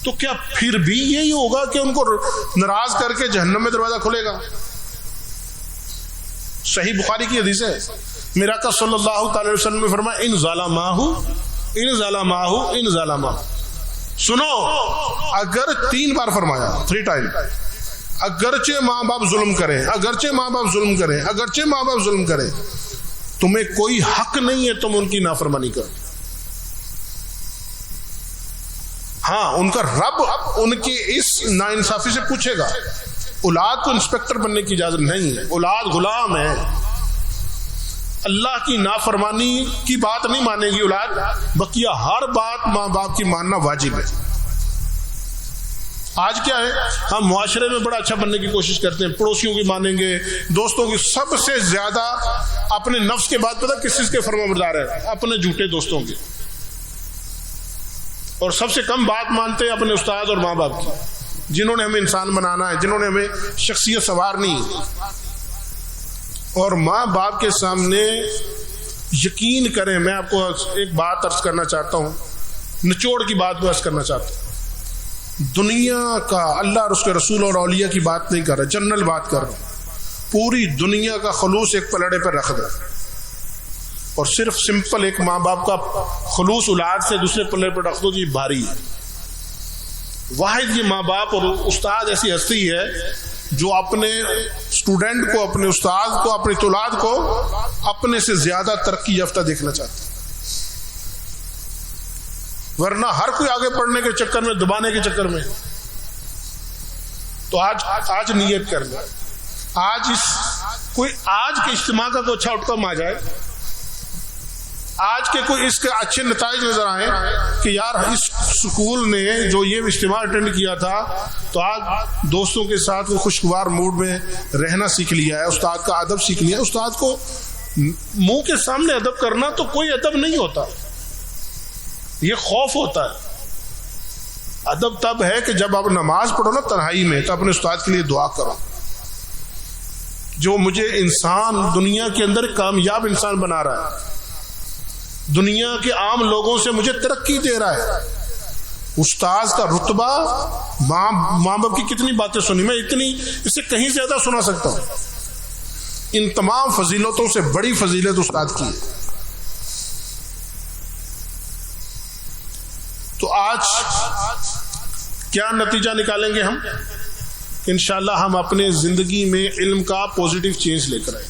تو کیا پھر بھی یہی ہوگا کہ ان کو ناراض کر کے جہنم میں دروازہ کھلے گا؟ صحیح بخاری کی حدیث ہے. میرا آقا صلی اللہ تعالی وسلم نے فرمایا ان ظلمہ. سنو، اگر 3 بار فرمایا، 3 ٹائم، اگرچہ ماں باپ ظلم کریں، اگرچہ ماں باپ ظلم کریں، اگرچہ ماں باپ ظلم کریں، تمہیں کوئی حق نہیں ہے تم ان کی نافرمانی کرو. ہاں، ان کا رب ان کی اس ناانصافی سے پوچھے گا. اولاد کو انسپیکٹر بننے کی اجازت نہیں ہے، اولاد غلام ہے. اللہ کی نافرمانی کی بات نہیں مانے گی اولاد، بقیہ ہر بات ماں باپ کی ماننا واجب ہے. آج کیا ہے، ہم معاشرے میں بڑا اچھا بننے کی کوشش کرتے ہیں، پڑوسیوں کی مانیں گے، دوستوں کی. سب سے زیادہ اپنے نفس کے بعد پتہ کس چیز کے فرما بردار ہے؟ اپنے جھوٹے دوستوں کے. اور سب سے کم بات مانتے ہیں اپنے استاد اور ماں باپ کی، جنہوں نے ہمیں انسان بنانا ہے، جنہوں نے ہمیں شخصیت سنوارنی. اور ماں باپ کے سامنے یقین کریں، میں آپ کو ایک بات عرض کرنا چاہتا ہوں، نچوڑ کی بات عرض کرنا چاہتا ہوں. دنیا کا اللہ اور اس کے رسول اور اولیاء کی بات نہیں کر رہا، جنرل بات کر رہا ہوں. پوری دنیا کا خلوص ایک پلڑے پر رکھ دو، اور صرف سمپل ایک ماں باپ کا خلوص اولاد سے دوسرے پلڑے پر رکھ دو، یہ بھاری ہے. واحد یہ ماں باپ اور استاد ایسی ہستی ہے جو اپنے اسٹوڈنٹ کو، اپنے استاد کو، اپنی اولاد کو اپنے سے زیادہ ترقی یافتہ دیکھنا چاہتے ہیں. ورنہ ہر کوئی آگے پڑھنے کے چکر میں، دبانے کے چکر میں. تو آج نیت کر لیں، آج کے اجتماع کا کوئی اچھا آؤٹ کم آ جائے، آج کے کوئی اس کے اچھے نتائج نظر آئیں کہ یار اس سکول نے جو یہ اجتماع اٹینڈ کیا تھا تو آج دوستوں کے ساتھ وہ خوشگوار موڈ میں رہنا سیکھ لیا ہے، استاد کا ادب سیکھ لیا ہے. استاد کو منہ کے سامنے ادب کرنا تو کوئی ادب نہیں ہوتا، یہ خوف ہوتا ہے. ادب تب ہے کہ جب آپ نماز پڑھو نا تنہائی میں، تو اپنے استاد کے لیے دعا کرو جو مجھے انسان دنیا کے اندر کامیاب انسان بنا رہا ہے، دنیا کے عام لوگوں سے مجھے ترقی دے رہا ہے. استاد کا رتبہ، ماں باپ کی کتنی باتیں سنی، میں اتنی اس سے کہیں زیادہ سنا سکتا ہوں. ان تمام فضیلتوں سے بڑی فضیلت استاد کی ہے. تو آج کیا نتیجہ نکالیں گے ہم؟ انشاءاللہ ہم اپنے زندگی میں علم کا پوزیٹیو چینج لے کر آئیں.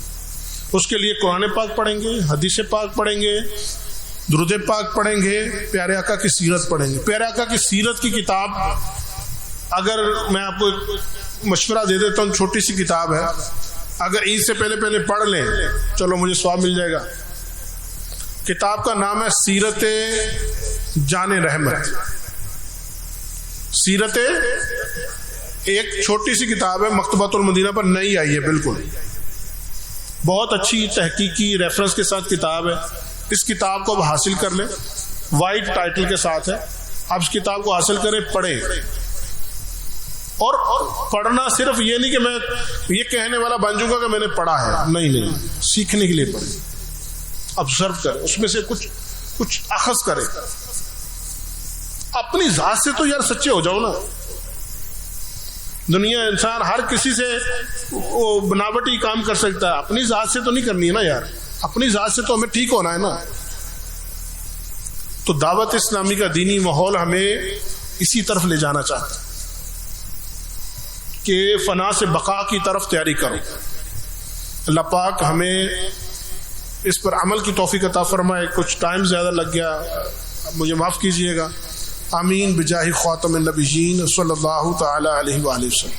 اس کے لیے قرآن پاک پڑھیں گے، حدیث پاک پڑھیں گے، درود پاک پڑھیں گے، پیارے آقا کی سیرت پڑھیں گے. پیارے آقا کی سیرت کی کتاب، اگر میں آپ کو مشورہ دے دیتا ہوں، چھوٹی سی کتاب ہے، اگر عید سے پہلے پڑھ لیں، چلو مجھے ثواب مل جائے گا. کتاب کا نام ہے سیرت جان رحمت. سیرت ایک چھوٹی سی کتاب ہے، مکتبۃ المدینہ پر نئی آئی ہے، بالکل بہت اچھی تحقیقی ریفرنس کے ساتھ کتاب ہے. اس کتاب کو آپ حاصل کر لیں، وائٹ ٹائٹل کے ساتھ ہے. آپ اس کتاب کو حاصل کریں، پڑھیں. اور پڑھنا صرف یہ نہیں کہ میں یہ کہنے والا بن جاؤں گا کہ میں نے پڑھا ہے، نہیں، سیکھنے کے لیے پڑھیں، آبزرو کریں، اس میں سے کچھ اخذ کریں. اپنی ذات سے تو یار سچے ہو جاؤ نا. دنیا انسان ہر کسی سے وہ بناوٹی کام کر سکتا ہے، اپنی ذات سے تو نہیں کرنی ہے نا یار. اپنی ذات سے تو ہمیں ٹھیک ہونا ہے نا. تو دعوت اسلامی کا دینی ماحول ہمیں اسی طرف لے جانا چاہتا ہے کہ فنا سے بقا کی طرف تیاری کرو. اللہ پاک ہمیں اس پر عمل کی توفیق عطا فرمائے. کچھ ٹائم زیادہ لگ گیا، مجھے معاف کیجیے گا. آمین بجاہ خاتم النبیین صلی اللہ تعالی علیہ وآلہ وسلم.